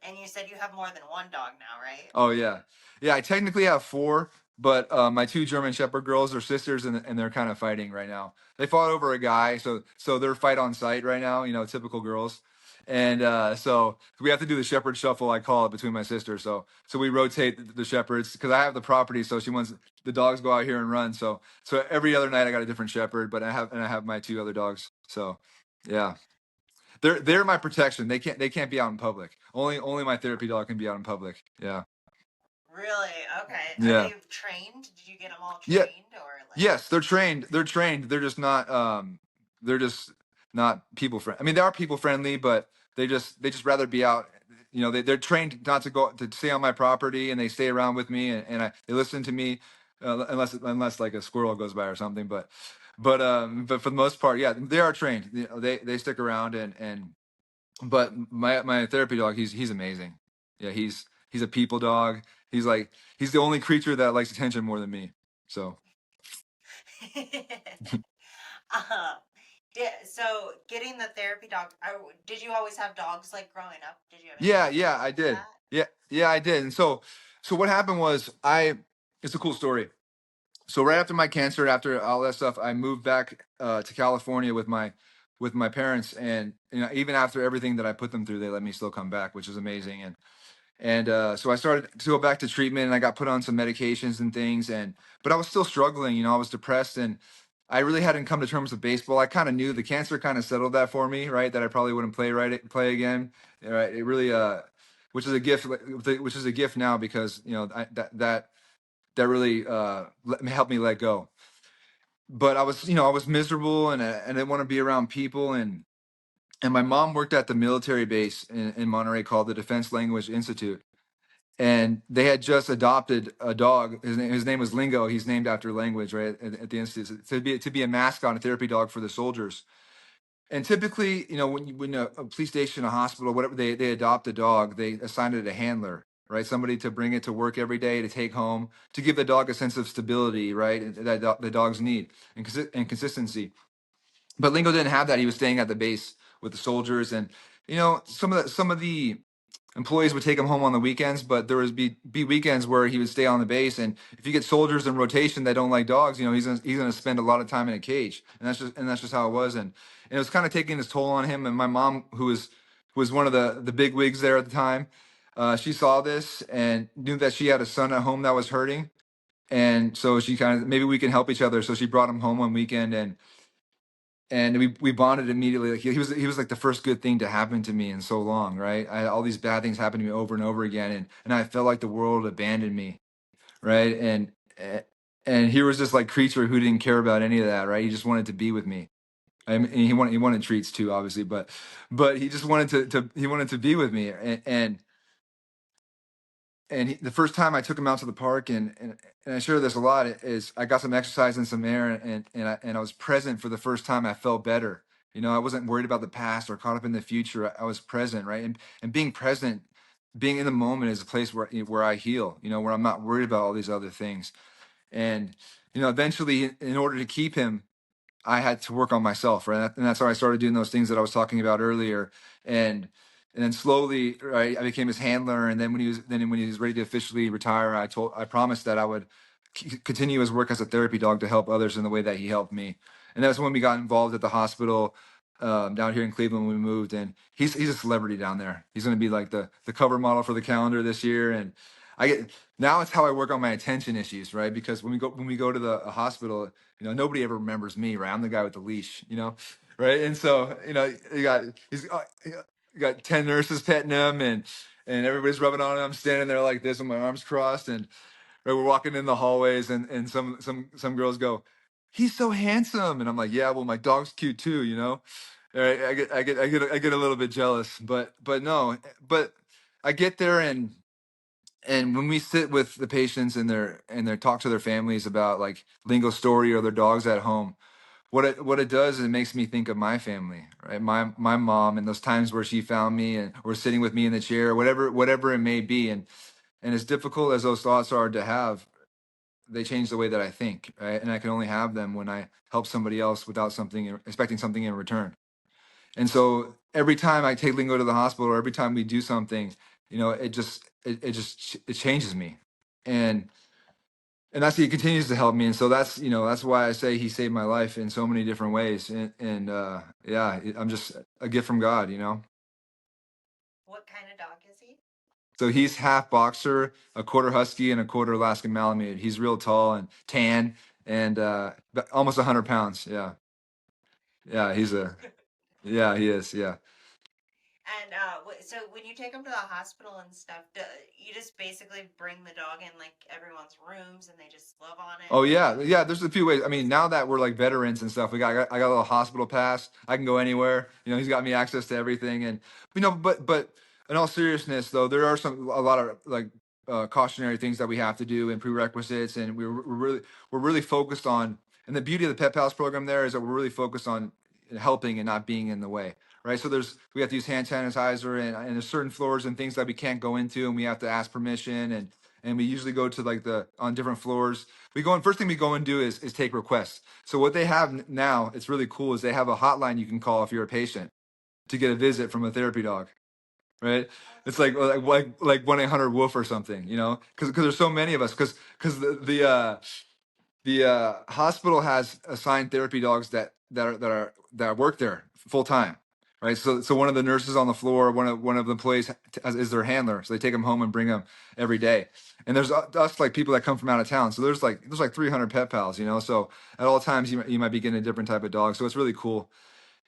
And you said you have more than one dog now, right? Oh yeah, yeah. I technically have four, but my two German Shepherd girls are sisters, and they're kind of fighting right now. They fought over a guy, so they're fight on site right now. Typical girls, and so we have to do the Shepherd shuffle, I call it, between my sisters. So we rotate the Shepherds, because I have the property, so she wants the dogs go out here and run. So every other night I got a different Shepherd, but I have my two other dogs. So yeah. They're my protection. They can't be out in public. Only my therapy dog can be out in public. Yeah. Really? Okay. Are Yeah. they trained? Did you get them all Yeah. trained or like Yes, they're trained. They're trained. They're just not people friendly. I mean, they are people friendly, but they just rather be out. They're trained not to stay on my property, and they stay around with me, they listen to me, unless like a squirrel goes by or something. But for the most part, yeah, they are trained. They stick around, but my therapy dog, he's amazing. Yeah, he's a people dog. He's the only creature that likes attention more than me. So. uh, so getting the therapy dog, did you always have dogs like growing up? Did you have any Yeah, yeah, animals I like did. that? Yeah, yeah, I did. And so what happened was, it's a cool story. So right after my cancer, after all that stuff, I moved back to California with my parents, and even after everything that I put them through, they let me still come back, which is amazing. And so I started to go back to treatment, and I got put on some medications and things. And but I was still struggling. I was depressed, and I really hadn't come to terms with baseball. I kind of knew the cancer kind of settled that for me, right? That I probably wouldn't play again. Right? It really, which is a gift, which is a gift now because that really helped me let go. But I was miserable, and I didn't want to be around people. And my mom worked at the military base in Monterey called the Defense Language Institute, and they had just adopted a dog. His name was Lingo. He's named after language, right? At the institute, to be a mascot, a therapy dog for the soldiers. And typically, when a police station, a hospital, whatever, they adopt a dog, they assign it a handler, right? Somebody to bring it to work every day, to take home, to give the dog a sense of stability, right? And the dogs need, and consistency. But Lingo didn't have that. He was staying at the base with the soldiers, and some of the employees would take him home on the weekends, but there was be weekends where he would stay on the base. And if you get soldiers in rotation that don't like dogs, he's gonna spend a lot of time in a cage, and that's just how it was. And it was kind of taking its toll on him. And my mom, who was one of the big wigs there at the time, she saw this and knew that she had a son at home that was hurting, and so she kind of, maybe we can help each other. So she brought him home one weekend, and we bonded immediately. Like he was like the first good thing to happen to me in so long, right? I had all these bad things happen to me over and over again, and I felt like the world abandoned me, right? And he was this like creature who didn't care about any of that, right? He just wanted to be with me. I mean, he wanted treats too, obviously, but he just wanted he wanted to be with me. And the first time I took him out to the park, and I share this a lot, is I got some exercise and some air, and I was present for the first time. I felt better. I wasn't worried about the past or caught up in the future. I was present, right? And being present, being in the moment, is a place where I heal. Where I'm not worried about all these other things. And eventually, in order to keep him, I had to work on myself, right? And that's how I started doing those things that I was talking about earlier. And then slowly, right, I became his handler. And then when he was ready to officially retire, I promised that I would continue his work as a therapy dog to help others in the way that he helped me. And that's when we got involved at the hospital down here in Cleveland when we moved. And he's a celebrity down there. He's going to be like the cover model for the calendar this year. And I get now it's how I work on my attention issues, right? Because when we go to the hospital, nobody ever remembers me, right? I'm the guy with the leash, right? And so, you got 10 nurses petting him, and everybody's rubbing on him. I'm standing there like this with my arms crossed, and right, we're walking in the hallways, and some girls go, "He's so handsome," and I'm like, "Yeah, well, my dog's cute too, you know." All right, I get a little bit jealous, but no, but I get there, and when we sit with the patients and they talk to their families about like Lingo's story or their dogs at home, what it does is it makes me think of my family, right? My mom, and those times where she found me and or sitting with me in the chair, whatever it may be. And as difficult as those thoughts are to have, they change the way that I think, right? And I can only have them when I help somebody else without expecting something in return. And so every time I take Lingo to the hospital, or every time we do something, it changes me. And that's he continues to help me. And so that's why I say he saved my life in so many different ways. And yeah, I'm just a gift from God. What kind of dog is he? So he's half boxer, a quarter husky, and a quarter Alaskan Malamute. He's real tall and tan, and almost 100 pounds. Yeah, yeah, yeah, he is. Yeah. And so when you take him to the hospital and stuff, you just basically bring the dog in like everyone's rooms and they just love on Oh it. yeah, yeah. There's a few ways. I mean, now that we're like veterans and stuff, I got a little hospital pass. I can go anywhere. He's got me access to everything. And but in all seriousness, though, there are a lot of like cautionary things that we have to do and prerequisites, and we're really focused on. And the beauty of the Pet Pals program there is that we're really focused on helping and not being in the way. Right, so we have to use hand sanitizer, and there's certain floors and things that we can't go into, and we have to ask permission, and we usually go to like the on different floors. First thing we go and do is take requests. So what they have now, it's really cool, is they have a hotline you can call if you're a patient to get a visit from a therapy dog, right? Oh, It's that's like cool. like 1-800-WOOF or something, because there's so many of us, because the hospital has assigned therapy dogs that work there full time, right? So one of the nurses on the floor, one of the employees is their handler. So they take them home and bring them every day. And there's us like people that come from out of town. So there's like 300 pet pals, you know. So at all times you might be getting a different type of dog. So it's really cool.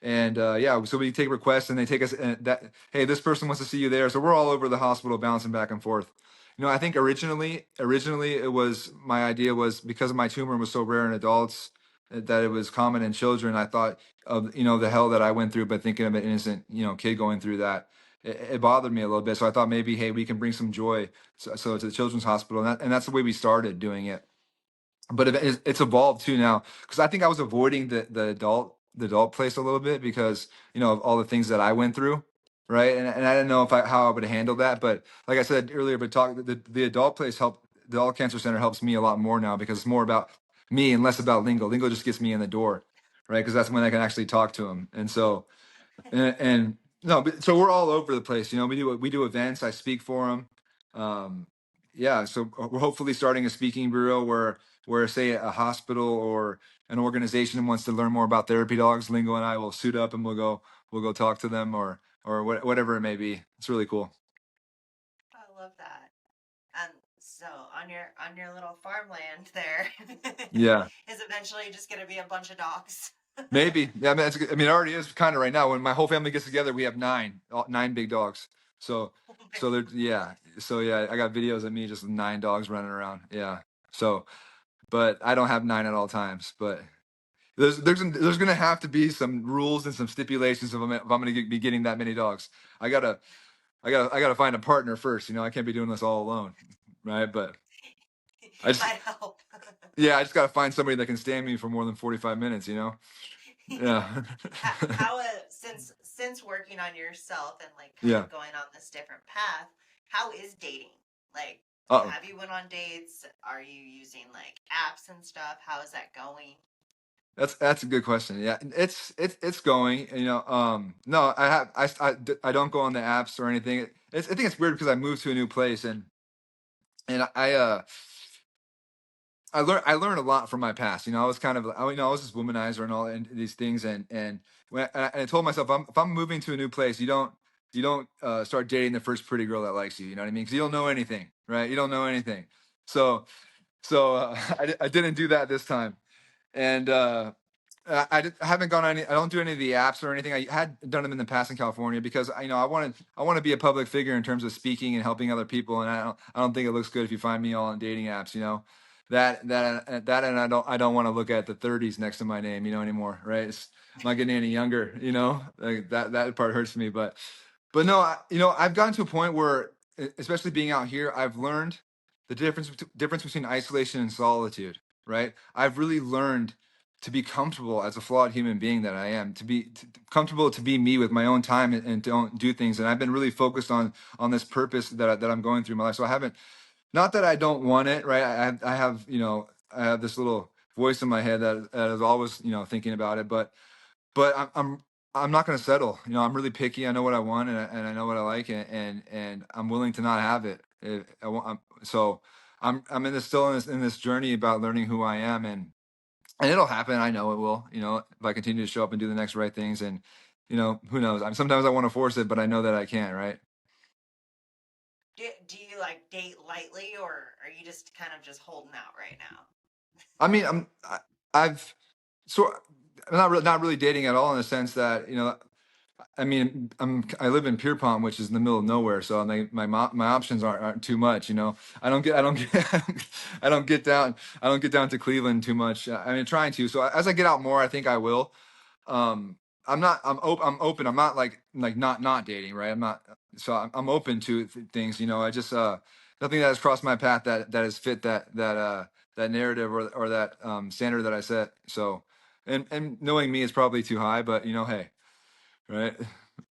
And yeah, so we take requests and they take us that, hey, this person wants to see you there. So we're all over the hospital bouncing back and forth. You know, I think originally it was, my idea was, because of my tumor was so rare in adults, that it was common in children. I thought of, the hell that I went through, but thinking of an innocent, kid going through that, it bothered me a little bit. So I thought maybe, hey, we can bring some joy. So to the children's hospital, and that's the way we started doing it. But it's evolved too now, because I think I was avoiding the adult place a little bit because, of all the things that I went through, right? And I didn't know how I would handle that. But like I said earlier, the adult place the adult cancer center helps me a lot more now, because it's more about me and less about lingo. Lingo just gets me in the door, right? Because that's when I can actually talk to them. And so, and no, but so we're all over the place. We do events. I speak for them. Yeah, so we're hopefully starting a speaking bureau where say a hospital or an organization wants to learn more about therapy dogs. Lingo and I will suit up and we'll go talk to them, or whatever it may be. It's really cool. I love that. And so on your little farmland there Yeah, is eventually just going to be a bunch of dogs. maybe. Yeah, I mean, it already is kind of right now. When my whole family gets together, we have nine big dogs. So Oh my so they're yeah. So yeah, I got videos of me just with nine dogs running around. Yeah. So, but I don't have nine at all times. But there's gonna have to be some rules and some stipulations if I'm gonna be getting that many dogs. I gotta I gotta find a partner first. I can't be doing this all alone, right? But I just Might help. yeah, I just gotta find somebody that can stand me for more than 45 minutes. Yeah. Since working on yourself and like kind Yeah. of going on this different path, how is dating? Like, Uh-oh. have you went on dates? Are you using like apps and stuff? How is that going? That's a good question. Yeah, it's going. No, I don't go on the apps or anything. I think it's weird because I moved to a new place, and I learned a lot from my past. I was kind of I was this womanizer and all and these things, and I told myself, if I'm moving to a new place, you don't start dating the first pretty girl that likes you. You know what I mean? Because you don't know anything, right? You don't know anything. So I didn't do that this time. And I haven't gone on any. I don't do any of the apps or anything. I had done them in the past in California because I want to be a public figure in terms of speaking and helping other people. And I don't think it looks good if you find me all on dating apps. And I don't want to look at the 30s next to my name, anymore. Right? I'm not getting any younger. Like that part hurts me. But no, I've gotten to a point where, especially being out here, I've learned the difference between isolation and solitude. Right? I've really learned to be comfortable as a flawed human being that I am, comfortable to be me with my own time, and don't do things. And I've been really focused on this purpose that I'm going through in my life. So I haven't, not that I don't want it, right? I have this little voice in my head that is always, thinking about it, but I'm not going to settle. I'm really picky. I know what I want, and I know what I like, and I'm willing to not have it. So I'm still in this journey about learning who I am, and it'll happen. I know it will. If I continue to show up and do the next right things, and who knows? Sometimes I want to force it, but I know that I can't. Right? Do you like date lightly, or are you just kind of just holding out right now? I mean, I've so I'm not really dating at all, in the sense that, I mean, I live in Pierpont, which is in the middle of nowhere, so my options aren't too much. I don't get down to Cleveland too much. I mean, trying to. So as I get out more, I think I will. I'm not. I'm open. I'm not like not dating. Right. I'm not. So I'm open to things. I just nothing that has crossed my path that has fit that narrative, or that standard that I set. So, and knowing me is probably too high, but hey, right?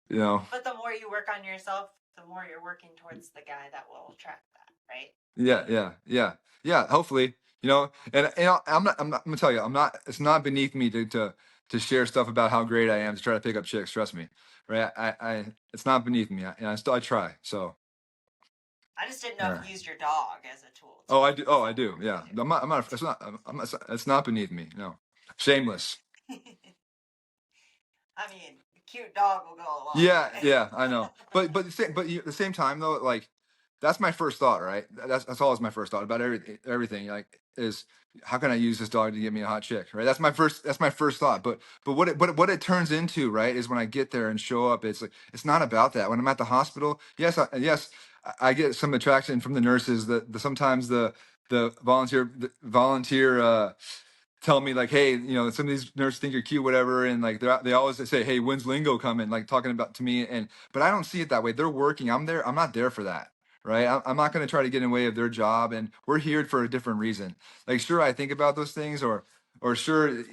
You know, But the more you work on yourself, the more you're working towards the guy that will attract that, right? yeah, yeah, yeah, yeah. Hopefully, and I'm gonna tell you, I'm not. It's not beneath me to share stuff about how great I am to try to pick up chicks. Trust me, right? It's not beneath me. I try. So, I just didn't know if yeah. you used your dog as a tool Oh, too. I do. Oh, I So do. you Yeah. do. I'm not. It's not beneath me. No. Shameless. I mean, cute dog will go a long Yeah, way. yeah, I know. At the same time though, like that's my first thought, right? That's always my first thought about everything. Like is how can I use this dog to get me a hot chick, right? That's my first thought. But what it turns into, right, is when I get there and show up, it's like it's not about that. When I'm at the hospital, I get some attraction from the nurses. Sometimes the volunteer tell me like, hey, some of these nurses think you're cute, whatever, and like they always say, hey, when's Lingo coming? Like talking about to me, but I don't see it that way. They're working. I'm there. I'm not there for that, right? I'm not going to try to get in the way of their job, and we're here for a different reason. Like, sure, I think about those things, or sure,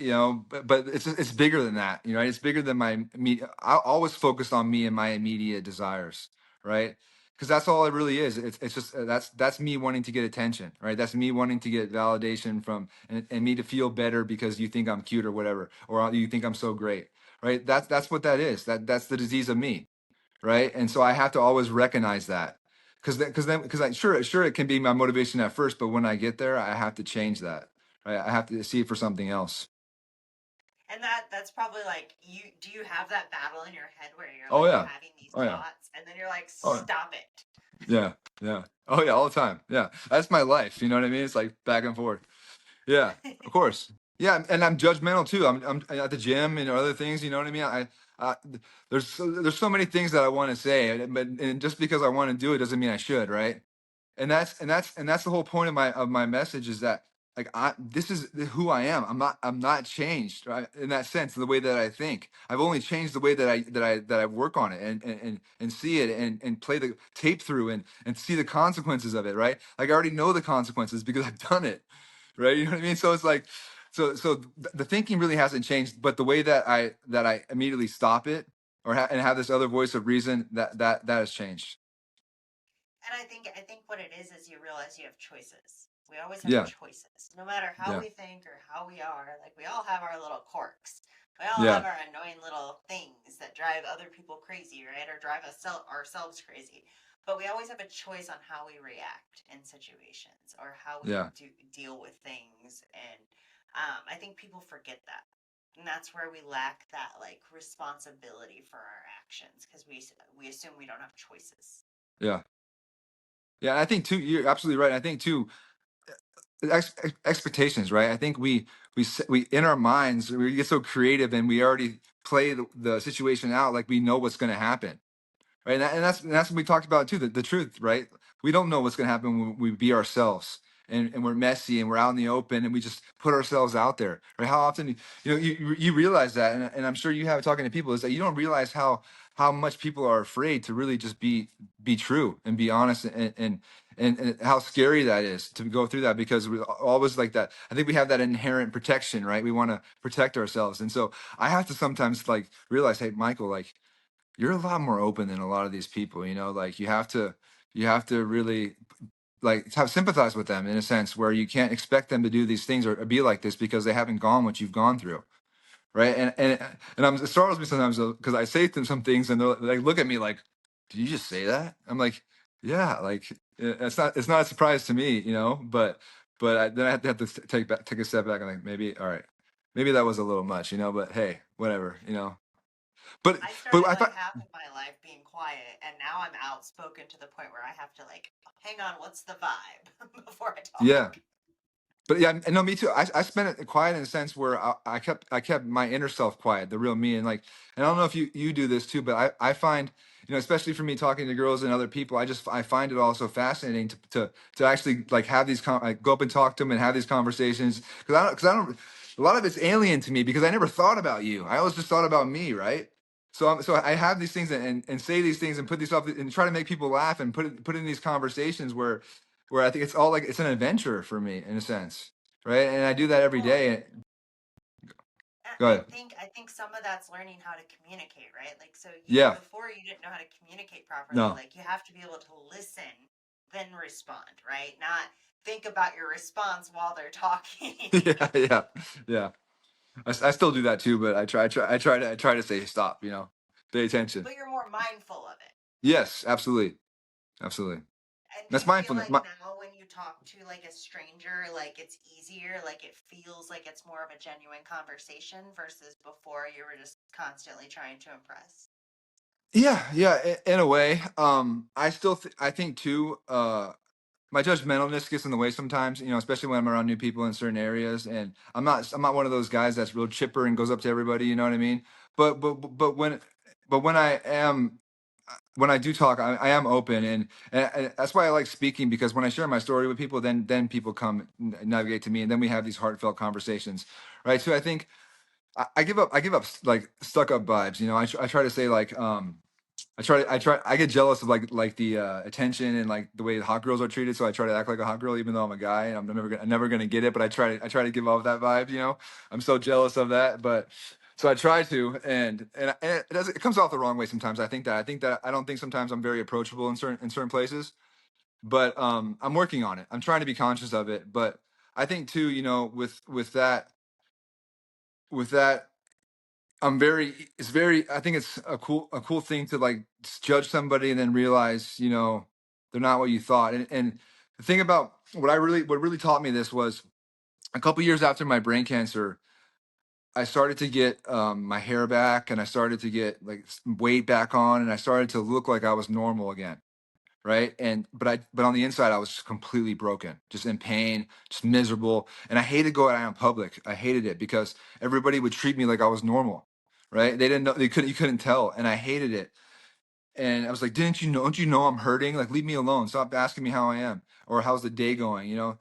but it's bigger than that, right? It's bigger than my me. I always focus on me and my immediate desires, right? Because that's all it really is. It's just that's me wanting to get attention, right? That's me wanting to get validation from and me to feel better because you think I'm cute or whatever, or you think I'm so great, right? That's what that is. That's the disease of me, right? And so I have to always recognize that because I sure it can be my motivation at first, but when I get there, I have to change that, right? I have to see it for something else. And that's probably like do you have that battle in your head where you're Oh like yeah, having these oh yeah, thoughts and then you're like, oh stop it. yeah, yeah. Oh yeah, all the time. Yeah, that's my life. You know what I mean? It's like back and forth. Yeah, of course. Yeah, and I'm judgmental too. I'm at the gym and other things. You know what I mean? I there's so many things that I want to say, and just because I want to do it doesn't mean I should, right? And that's the whole point of my message is that like this is who I am. I'm not changed, right? In that sense, the way that I think. I've only changed the way that I work on it and see it and play the tape through and see the consequences of it, right? Like I already know the consequences because I've done it, right? You know what I mean? So it's like the thinking really hasn't changed, but the way that I immediately stop it and have this other voice of reason that has changed. And I think what it is you realize you have choices. We always have Yeah, choices. No matter how yeah, we think or how we are, like we all have our little quirks. We all have yeah, our annoying little things that drive other people crazy, right? Or drive ourselves crazy. But we always have a choice on how we react in situations or how we yeah. deal with things. And I think people forget that. And that's where we lack that like responsibility for our actions because we assume we don't have choices. Yeah. Yeah, and I think too, you're absolutely right. I think too, expectations, right? I think we in our minds we get so creative and we already play the situation out like we know what's going to happen, right? And that's what we talked about too. The truth, right? We don't know what's going to happen when we be ourselves. And we're messy and we're out in the open and we just put ourselves out there, right? How often you realize that, and I'm sure you have talking to people is that you don't realize how much people are afraid to really just be true and be honest and how scary that is to go through that because we always like that. I think we have that inherent protection, right? We want to protect ourselves, and so I have to sometimes like realize, hey, Michael, like you're a lot more open than a lot of these people, like you have to really like have sympathize with them in a sense where you can't expect them to do these things or be like this because they haven't gone what you've gone through, right? It startles me sometimes because I say them some things and they look at me like, "Did you just say that?" I'm like, "Yeah." Like it's not a surprise to me, then I have to take a step back and like maybe all right, maybe that was a little much, But hey, whatever. But I but started I like thought, half of my life being quiet, and now I'm outspoken to the point where I have to like, hang on, what's the vibe before I yeah. talk? But yeah, no, me too. I spent it quiet in a sense where I kept my inner self quiet, the real me, and I don't know if you do this too, but I find especially for me talking to girls and other people, I find it also fascinating to actually like have like go up and talk to them and have these conversations because I don't a lot of it's alien to me because I never thought about you. I always just thought about me, right? So I have these things and say these things and put these up and try to make people laugh and put in these conversations where I think it's all like it's an adventure for me in a sense, right? And I do that every Well, day. I Go I ahead. think I think some of that's learning how to communicate, right? Like, so you Yeah. before you didn't know how to communicate properly. No. Like, you have to be able to listen, then respond, right? Not think about your response while they're talking. Yeah. Yeah. Yeah. I still do that too, but I try to say stop. Pay attention. But you're more mindful of it. Yes. Absolutely. Absolutely. And do That's you feel mindfulness. like now when you talk to like a stranger, like it's easier, like it feels like it's more of a genuine conversation versus before you were just constantly trying to impress? Yeah, yeah, in a way. I think too, my judgmentalness gets in the way sometimes, especially when I'm around new people in certain areas. And I'm not one of those guys that's real chipper and goes up to everybody, you know what I mean? But when I am, when I do talk, I am open, and that's why I like speaking, because when I share my story with people, then people come navigate to me, and then we have these heartfelt conversations, right? So I think I give up like stuck up vibes. I try to say like, I get jealous of like the attention and like the way hot girls are treated. So I try to act like a hot girl, even though I'm a guy and I'm never gonna get it. But I try to give off that vibe. I'm so jealous of that. But so I try to, and it comes off the wrong way sometimes. I don't think sometimes I'm very approachable in certain places. But I'm working on it. I'm trying to be conscious of it. But I think too, with that it's very, I think it's a cool thing to like judge somebody and then realize, they're not what you thought. And the thing about what really taught me this was a couple years after my brain cancer, I started to get my hair back, and I started to get like weight back on, and I started to look like I was normal again. Right. But on the inside, I was completely broken, just in pain, just miserable. And I hated going out in public. I hated it because everybody would treat me like I was normal. Right. They didn't know, you couldn't tell. And I hated it. And I was like, don't you know I'm hurting? Like, leave me alone. Stop asking me how I am or how's the day going.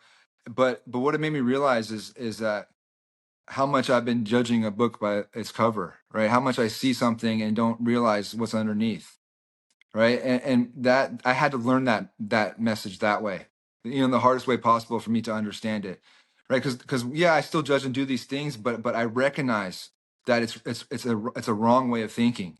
But what it made me realize is that how much I've been judging a book by its cover, right? How much I see something and don't realize what's underneath, right? And that I had to learn that message that way, the hardest way possible for me to understand it, right? Because yeah, I still judge and do these things, but I recognize that it's a wrong way of thinking,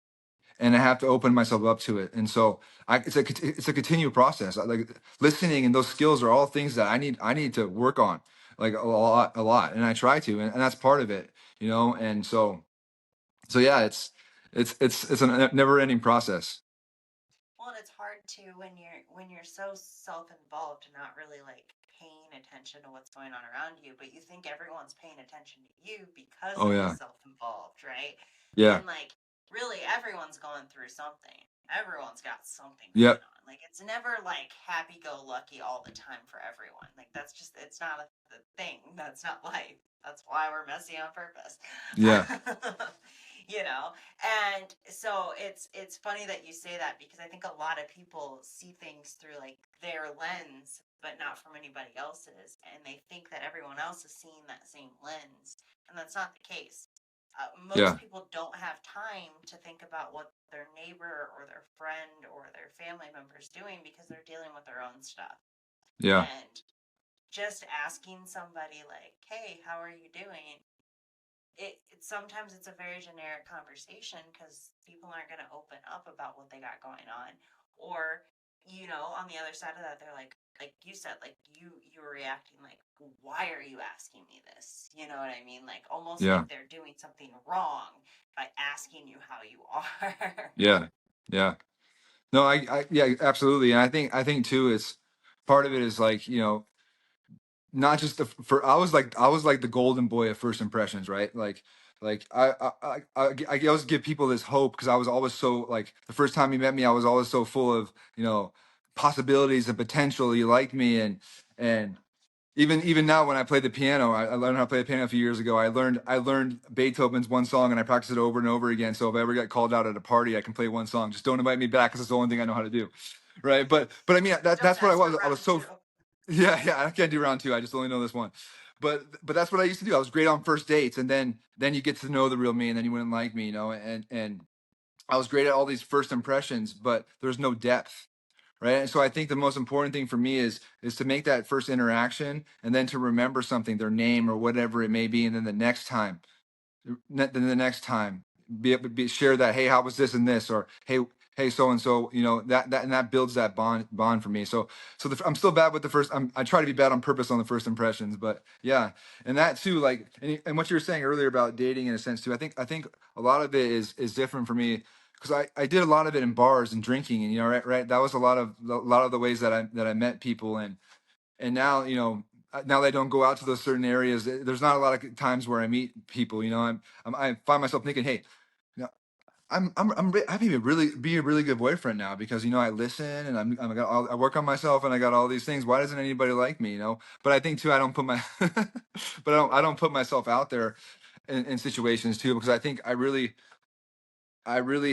and I have to open myself up to it. And so it's a continual process. Like listening and those skills are all things that I need to work on, like a lot, and I try to, and that's part of it. And so yeah, it's a never ending process. Well, and it's hard to when you're so self-involved and not really like paying attention to what's going on around you, but you think everyone's paying attention to you because Oh of the yeah. self-involved, right? Yeah. And like really everyone's going through something. Everyone's got something going Yep. on. Like it's never like happy-go-lucky all the time for everyone. Like that's just it's not the thing. That's not life. That's why we're messy on purpose. Yeah. you know and so it's funny that you say that because I think a lot of people see things through like their lens but not from anybody else's, and they think that everyone else is seeing that same lens, and that's not the case. Most Yeah. people don't have time to think about what their neighbor or their friend or their family member is doing because they're dealing with their own stuff. Yeah. And just asking somebody like, hey, how are you doing, sometimes it's a very generic conversation because people aren't going to open up about what they got going on, or on the other side of that they're like you said, like you were reacting like, why are you asking me this, you know what I mean, like almost Yeah. like they're doing something wrong by asking you how you are. Yeah. Yeah. No, yeah, absolutely. And I think too, it's part of it is like, not just for I was like the golden boy of first impressions, right? Like I always give people this hope because I was always so like the first time you met me, I was always so full of, possibilities and potential. You liked me, and even now when I play the piano, I learned how to play the piano a few years ago. I learned Beethoven's one song and I practice it over and over again. So if I ever get called out at a party, I can play one song. Just don't invite me back because it's the only thing I know how to do, right? But I mean Don't that's what I ask for was. I was round so two. yeah. I can't do round two. I just only know this one. But that's what I used to do. I was great on first dates, and then you get to know the real me, and then you wouldn't like me, and I was great at all these first impressions, but there's no depth, right? And so I think the most important thing for me is to make that first interaction, and then to remember something, their name or whatever it may be, and then the next time be able to share that, hey, how was this and this, or hey, so and so, that builds that bond for me. So I'm still bad with the first. I try to be bad on purpose on the first impressions, but yeah. And that too, like, and what you were saying earlier about dating in a sense too, I think a lot of it is different for me because I did a lot of it in bars and drinking, and right, that was a lot of the ways that I met people. And now, now that I don't go out to those certain areas, there's not a lot of times where I meet people. I find myself thinking, hey, you know, I may be a really good boyfriend now because I listen and I work on myself and I got all these things. Why doesn't anybody like me? But I think too I don't put my but I don't put myself out there in situations too, because I think I really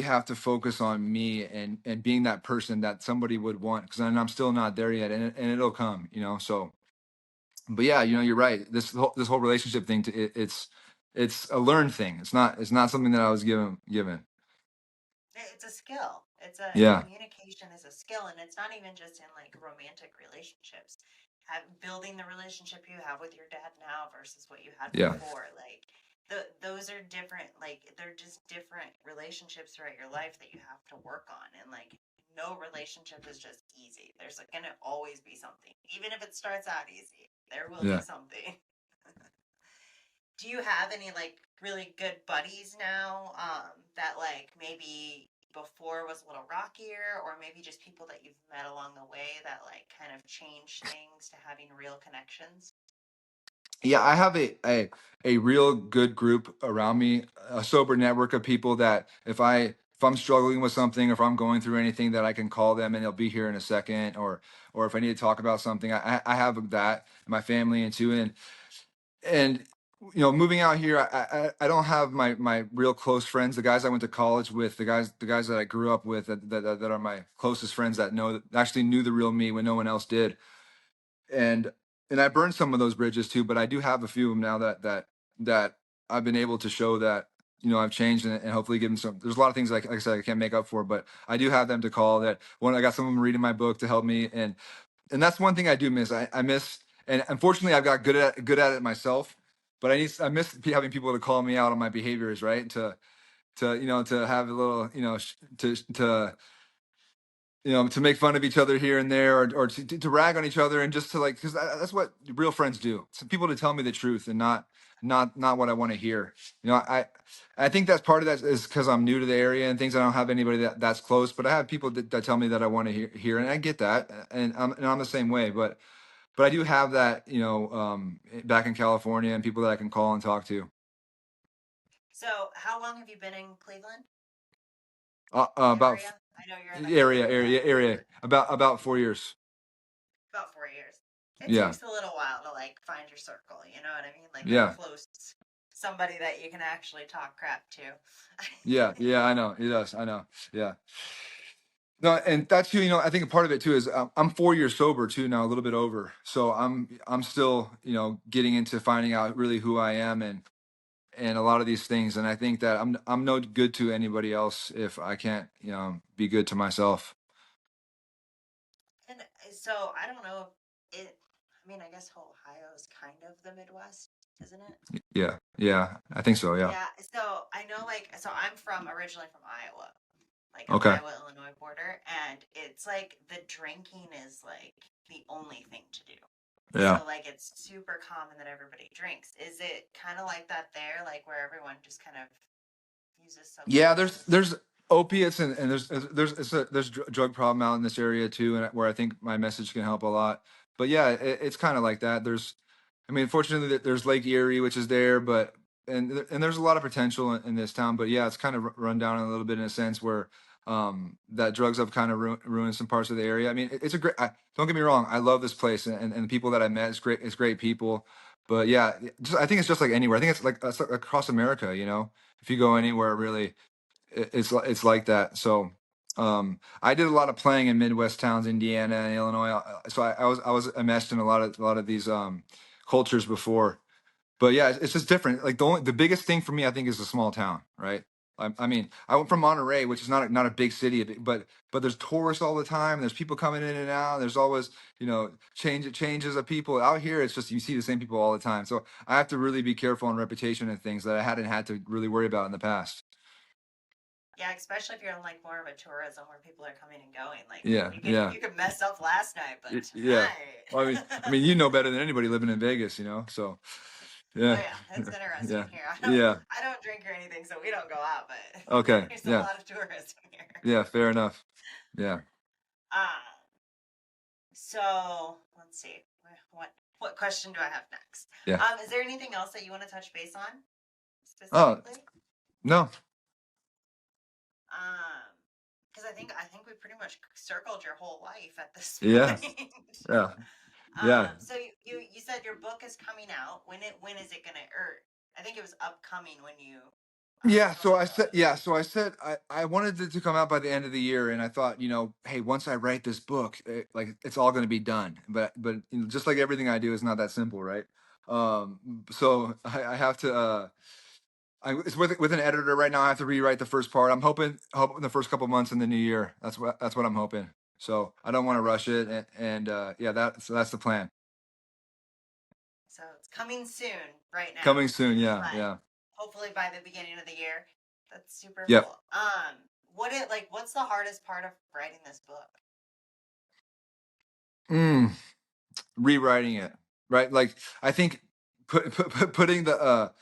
have to focus on me and being that person that somebody would want, because I'm still not there yet, and it'll come. So, but yeah, you're right. This whole relationship thing, it's a learned thing. It's not something that I was given. It's a skill. It's a Yeah, communication is a skill, and it's not even just in like romantic relationships. Building the relationship you have with your dad now versus what you had yeah, before, like those are different. Like they're just different relationships throughout your life that you have to work on, and like no relationship is just easy. There's like, gonna always be something, even if it starts out easy. There will be yeah. something. Do you have any like really good buddies now that like maybe before was a little rockier, or maybe just people that you've met along the way that like kind of change things to having real connections? Yeah, I have a real good group around me, a sober network of people that if I'm struggling with something, or if I'm going through anything, that I can call them and they'll be here in a second, or if I need to talk about something, I have that in my family and too, and moving out here, I don't have my real close friends, the guys I went to college with, the guys that I grew up with, that are my closest friends, that actually knew the real me when no one else did, and I burned some of those bridges too, but I do have a few of them now that I've been able to show that I've changed, and hopefully give them some. There's a lot of things, like I said, I can't make up for, but I do have them to call. That one, I got some of them reading my book to help me, and that's one thing I do miss. I miss, and unfortunately I've got good at it myself, but I miss having people to call me out on my behaviors, right? To have a little, to make fun of each other here and there, or to rag on each other, and just to, like, because that's what real friends do. Some people to tell me the truth, and not what I want to hear. I think that's part of that is because I'm new to the area and things. I don't have anybody that's close, but I have people that tell me that I want to hear, and I get that, and I'm the same way. But I do have that, back in California, and people that I can call and talk to. So, how long have you been in Cleveland About area? I know you're in the area, Cleveland area, Valley. area. About 4 years. About 4 years. It Yeah, takes a little while to like find your circle. You know what I mean? Like a yeah. close somebody that you can actually talk crap to. Yeah, yeah, I know. He does. I know. Yeah. No, and that's you. I think a part of it too is, I'm 4 years sober too now, a little bit over. So I'm still, getting into finding out really who I am, and a lot of these things. And I think that I'm no good to anybody else if I can't, be good to myself. And so I don't know if it, I mean, I guess Ohio is kind of the Midwest, isn't it? Yeah, yeah, I think so. Yeah. Yeah. So I know, like, so I'm originally from Iowa, like an Okay. Iowa Illinois border, and it's like the drinking is like the only thing to do. Yeah. So like it's super common that everybody drinks. Is it kind of like that there, like where everyone just kind of uses Yeah, substances? there's opiates, and there's drug problem out in this area too, and where I think my message can help a lot. But yeah, it's kind of like that. I mean, fortunately, there's Lake Erie, which is there, but and there's a lot of potential in this town. But yeah, it's kind of run down a little bit, in a sense where that drugs have kind of ruined some parts of the area. I mean, it's a great. Don't get me wrong, I love this place, and the people that I met, it's great. It's great people. But yeah, I think it's just like anywhere. I think it's like across America. If you go anywhere, really, it's like that. So I did a lot of playing in Midwest towns, Indiana and Illinois. So I was enmeshed in a lot of these cultures before. But yeah, it's just different. Like the biggest thing for me, I think, is a small town, right? I mean, I went from Monterey, which is not a big city, but there's tourists all the time. There's people coming in and out. There's always, changes of people. Out here, it's just you see the same people all the time. So I have to really be careful on reputation and things that I hadn't had to really worry about in the past. Yeah, especially if you're in like more of a tourism where people are coming and going. Like Yeah, yeah, you could mess up last night, but yeah. Well, I mean, you know better than anybody living in Vegas, so Oh yeah, yeah, it's interesting yeah, here. yeah. I don't drink or anything, so we don't go out, but Okay, there's a yeah, lot of tourists here. yeah. Fair enough. Yeah. So let's see. What question do I have next? Yeah. Is there anything else that you want to touch base on Oh, specifically? no. Um, because I think we pretty much circled your whole life at this Yeah. point. Yeah. Yeah. So you said your book is coming out. When is it gonna, or I think it was upcoming when you Yeah, told so me I it said, was. I wanted it to come out by the end of the year, and I thought, hey, once I write this book, like it's all going to be done. But just like everything I do, it's not that simple, right? So I have to. It's with an editor right now. I have to rewrite the first part. I'm hoping the first couple months in the new year. That's what I'm hoping. So I don't want to Okay, rush it, and yeah, that's the plan. so it's coming soon, right Coming now, soon. Yeah, but yeah, hopefully by the beginning of the year. That's super yep. cool. What's the hardest part of writing this book? Mm, rewriting it, right? Like I think putting the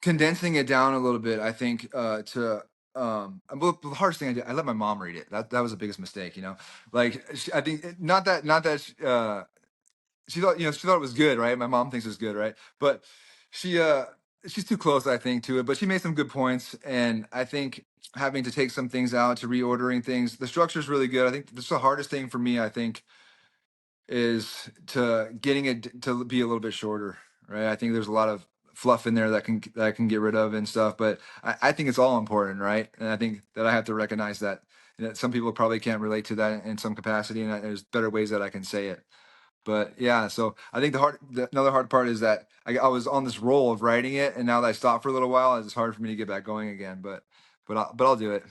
condensing it down a little bit, I think, to well, the hardest thing I did, I let my mom read it. That was the biggest mistake, Like I think not that she thought it was good, right? My mom thinks it's good, right? But she she's too close, I think, to it. But she made some good points, and I think having to take some things out, to reordering things, the structure is really good. I think this is the hardest thing for me. I think is to getting it to be a little bit shorter, right? I think there's a lot of fluff in there that I can get rid of and stuff, but I think it's all important, right? And I think that I have to recognize that, some people probably can't relate to that in some capacity, and there's better ways that I can say it. But yeah, so I think another hard part is that I was on this roll of writing it, and now that I stopped for a little while, it's hard for me to get back going again. But I'll do it.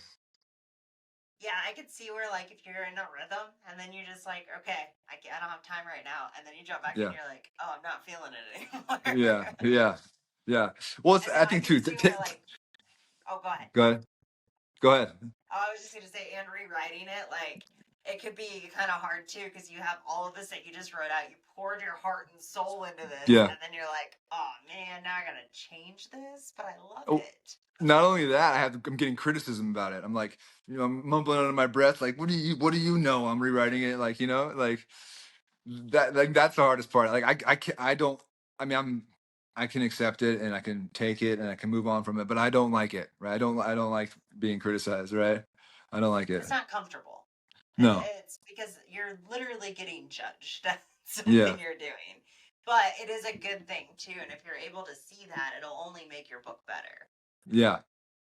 Yeah, I could see where like if you're in a rhythm and then you're just like, okay, I don't have time right now, and then you jump back in, Yeah, you're like, oh, I'm not feeling it anymore. yeah, yeah, yeah. Well, And then I I think could too. see where like, oh, go ahead. Go ahead. Go ahead. Oh, I was just gonna say, and rewriting it, like it could be kind of hard too because you have all of this that you just wrote out. You poured your heart and soul into this, Yeah. and then you're like, oh man, now I gotta change this, but I love Oh, it. not only that, I'm getting criticism about it. I'm like, I'm mumbling under my breath, like, what do you know? I'm rewriting it, like, like that, like that's the hardest part. Like, I don't. I mean, I can accept it and I can take it and I can move on from it, but I don't like it, right? I don't like being criticized, right? I don't like it. It's not comfortable. No. It's because you're literally getting judged at Yeah. something you're doing. But it is a good thing too, and if you're able to see that, it'll only make your book better. Yeah.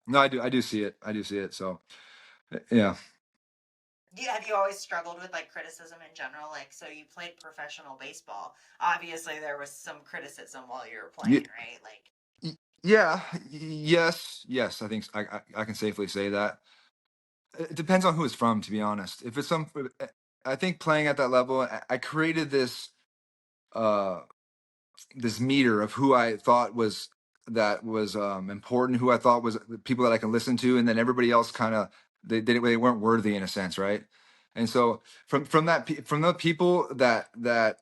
No, I do see it. I do see it. So, yeah. Have you always struggled with like criticism in general? Like, so you played professional baseball. Obviously, there was some criticism while you were playing, right? Like, Yeah, yes. I think I can safely say that. It depends on who it's from, to be honest. If it's I think playing at that level, I created uh this meter of who I thought was important, who I thought was the people that I can listen to, and then everybody else kind of they weren't worthy in a sense, right? And so from the people that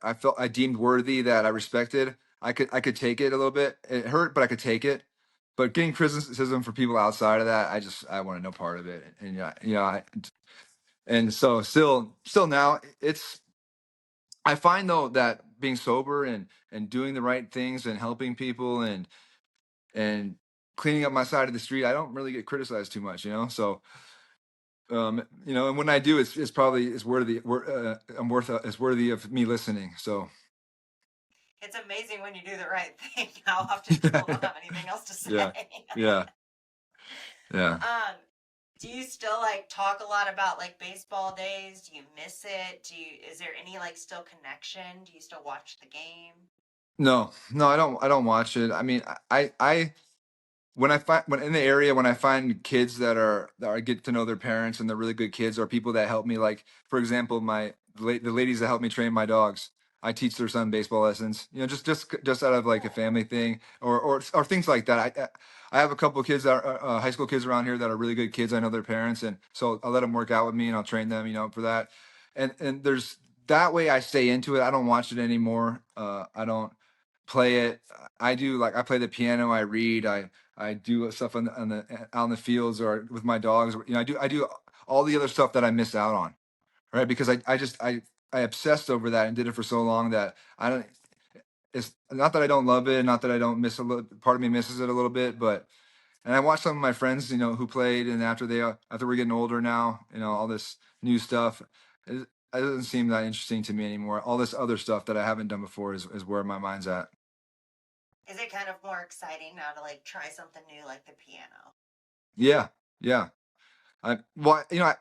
I felt I deemed worthy, that I respected, I could take it a little bit. It hurt, but I could take it. But getting criticism from people outside of that, I wanted no part of it. And and so still now it's I find though that being sober and doing the right things and helping people and cleaning up my side of the street, I don't really get criticized too much, So and when I do, it's probably it's worthy. It's worthy of me listening. So it's amazing when you do the right thing how often people don't have anything else to yeah, say. yeah, yeah. um, do you still like talk a lot about like baseball days? Do you miss it? Is there any like still connection? Do you still watch the game? No, no, I don't watch it. I mean, I when in the area, when I find kids that I get to know their parents and they're really good kids, or people that help me, like for example, the ladies that help me train my dogs, I teach their son baseball lessons, just out of like a Cool. family thing, or things like that. I have a couple of kids that are high school kids around here that are really good kids. I know their parents, and so I'll let them work out with me and I'll train them, for that. And there's that way I stay into it. I don't watch it anymore. I don't play it. I play the piano. I read. I do stuff out in the fields or with my dogs. I do all the other stuff that I miss out on, right? Because I just I obsessed over that and did it for so long that I don't. It's not that I don't love it, not that I don't miss a little. Part of me misses it a little bit, but and I watched some of my friends, who played, and after we're getting older now, all this new stuff, it doesn't seem that interesting to me anymore. All this other stuff that I haven't done before is where my mind's at. Is it kind of more exciting now to like try something new like the piano? Yeah, yeah. I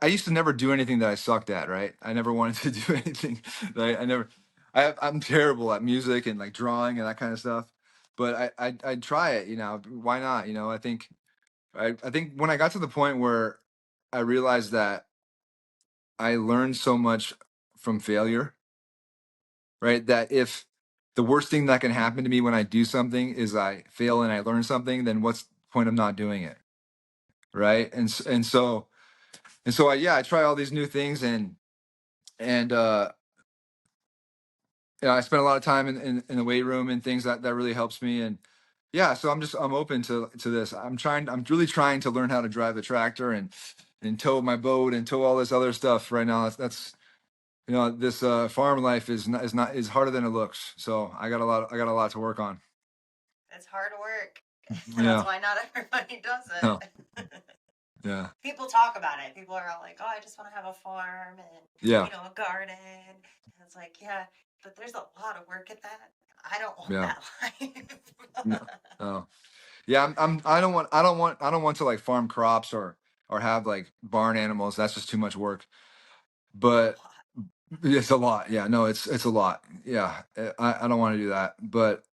used to never do anything that I sucked at, right? I never wanted to do anything. Right? I'm terrible at music and like drawing and that kind of stuff. But I'd try it. Why not? I think when I got to the point where I realized that I learned so much from failure, right? That if the worst thing that can happen to me when I do something is I fail and I learn something, then what's the point of not doing it, right? I try all these new things, and I spend a lot of time in the weight room and things that really helps me. And yeah, so I'm open to this. I'm really trying to learn how to drive a tractor and tow my boat and tow all this other stuff right now. That's this farm life is harder than it looks. So I got a lot to work on. It's hard work. That's Yeah. why not everybody does No. it. Yeah. People talk about it. People are all like, "Oh, I just want to have a farm and Yeah. a garden." And it's like, yeah, but there's a lot of work at that. I don't want Yeah. that life. No. Oh. Yeah. I don't want to like farm crops or have like barn animals. That's just too much work. It's a But lot. it's a lot. Yeah, no, it's a lot. Yeah, I don't want to do that. But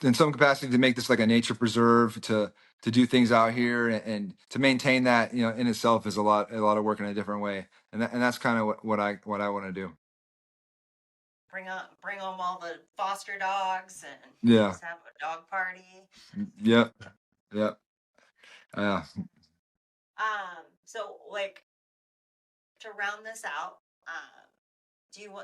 in some capacity, to make this like a nature preserve, to do things out here and to maintain that, in itself is a lot of work in a different way. And that's kind of what I want to do. Bring home all the foster dogs and Yeah. just have a dog party. Yep. Yep. Yeah. So like to round this out,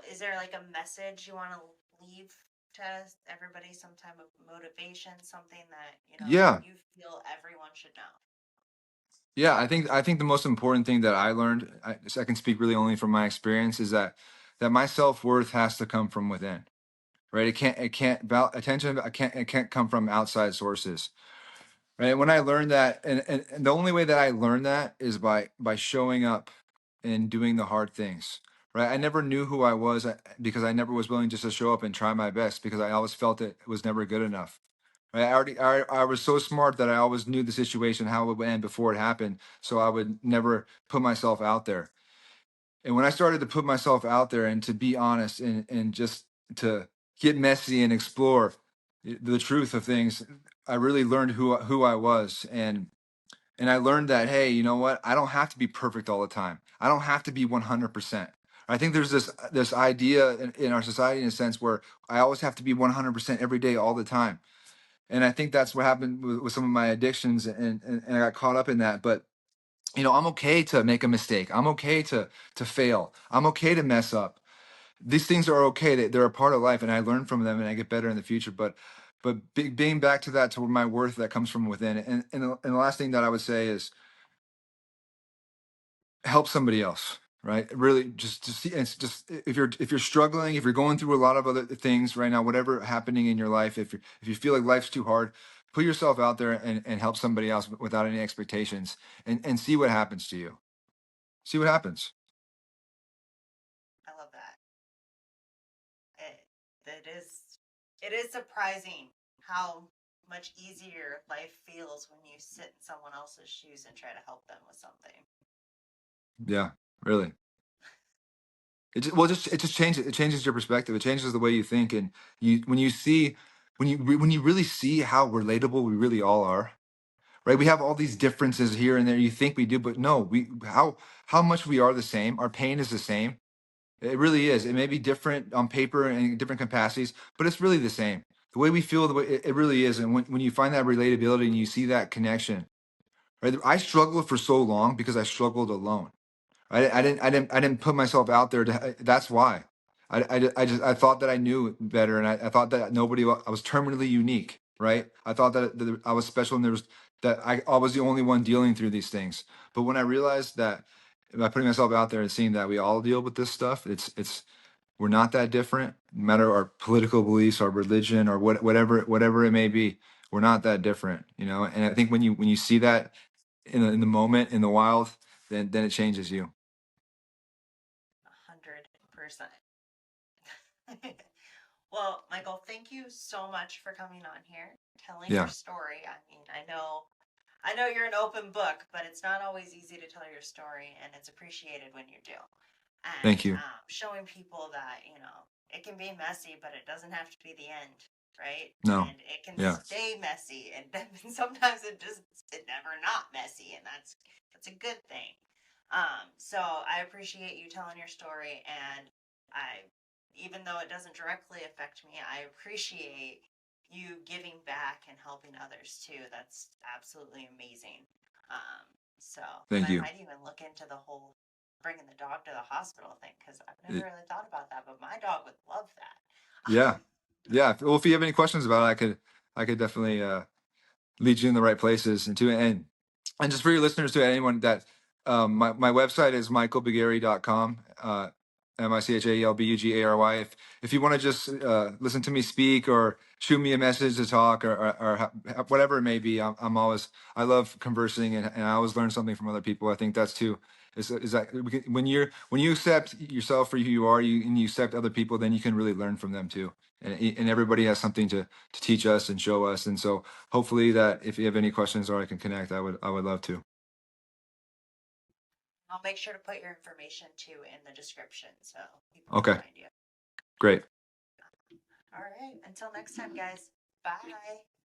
is there like a message you want to leave to everybody, some type of motivation, something that Yeah. you feel everyone should know? Yeah. I think the most important thing that I learned, I can speak really only from my experience, is that my self-worth has to come from within. Right? Attention. It can't come from outside sources. Right? When I learned that, and the only way that I learned that is by showing up and doing the hard things. Right? I never knew who I was because I never was willing just to show up and try my best because I always felt it was never good enough. Right? I was so smart that I always knew the situation how it would end before it happened, so I would never put myself out there. And when I started to put myself out there and to be honest and just to get messy and explore the truth of things, I really learned who I was. And I learned that, hey, you know what? I don't have to be perfect all the time. I don't have to be 100%. I think there's this idea in our society, in a sense, where I always have to be 100% every day all the time. And I think that's what happened with some of my addictions, and I got caught up in that. But I'm okay to make a mistake. I'm okay to fail. I'm okay to mess up. These things are okay. They're a part of life, and I learn from them, and I get better in the future. But being back to that, to my worth that comes from within. And the last thing that I would say is help somebody else. Right? Really, just to see. It's just if you're struggling, if you're going through a lot of other things right now, whatever happening in your life, if you feel like life's too hard, put yourself out there and help somebody else without any expectations, and see what happens to you. See what happens. I love that. It, it is surprising how much easier life feels when you sit in someone else's shoes and try to help them with something. Yeah, really. It just changes. It changes your perspective. It changes the way you think, and when you really see how relatable we really all are. Right? We have all these differences here and there. You think we do, but no. How much we are the same. Our pain is the same. It really is. It may be different on paper and in different capacities, but it's really the same. The way we feel, the way it really is. And when you find that relatability and you see that connection, right? I struggled for so long because I struggled alone. I didn't put myself out there that's why. I thought that I knew better, and I thought that I was terminally unique, right? I thought that I was special, and I was the only one dealing through these things. But when I realized that by putting myself out there and seeing that we all deal with this stuff, We're not that different, no matter our political beliefs, our religion, or whatever it may be. We're not that different, you know. And I think when you see that in the moment in the wild, then it changes you. 100%. Well, Michael, thank you so much for coming on here, telling your Yeah, story. I mean, I know you're an open book, but it's not always easy to tell your story, and it's appreciated when you do. And thank you. showing people that, it can be messy, but it doesn't have to be the end, right? No, And it can yeah, stay messy, and sometimes it never not messy, and that's a good thing. So I appreciate you telling your story, and I, even though it doesn't directly affect me, I appreciate you giving back and helping others too. That's absolutely amazing. Um, so, and thank I you. might even look into the whole bringing the dog to the hospital thing because I've never It- really thought about that, but my dog would love that. yeah, yeah. Well, if you have any questions about it, I could definitely lead you in the right places and just for your listeners, to anyone that my website is michaelbugary.com, MICHAELBUGARY. If you want to just listen to me speak or shoot me a message to talk, whatever it may be, I love conversing, and I always learn something from other people. I think that's too is that when you accept yourself for who you are, and you accept other people, then you can really learn from them too. And everybody has something to teach us and show us. And so hopefully that if you have any questions or I can connect, I would love to. I'll make sure to put your information too in the description so people can Okay, find you. great. All right. Until next time, guys. Bye.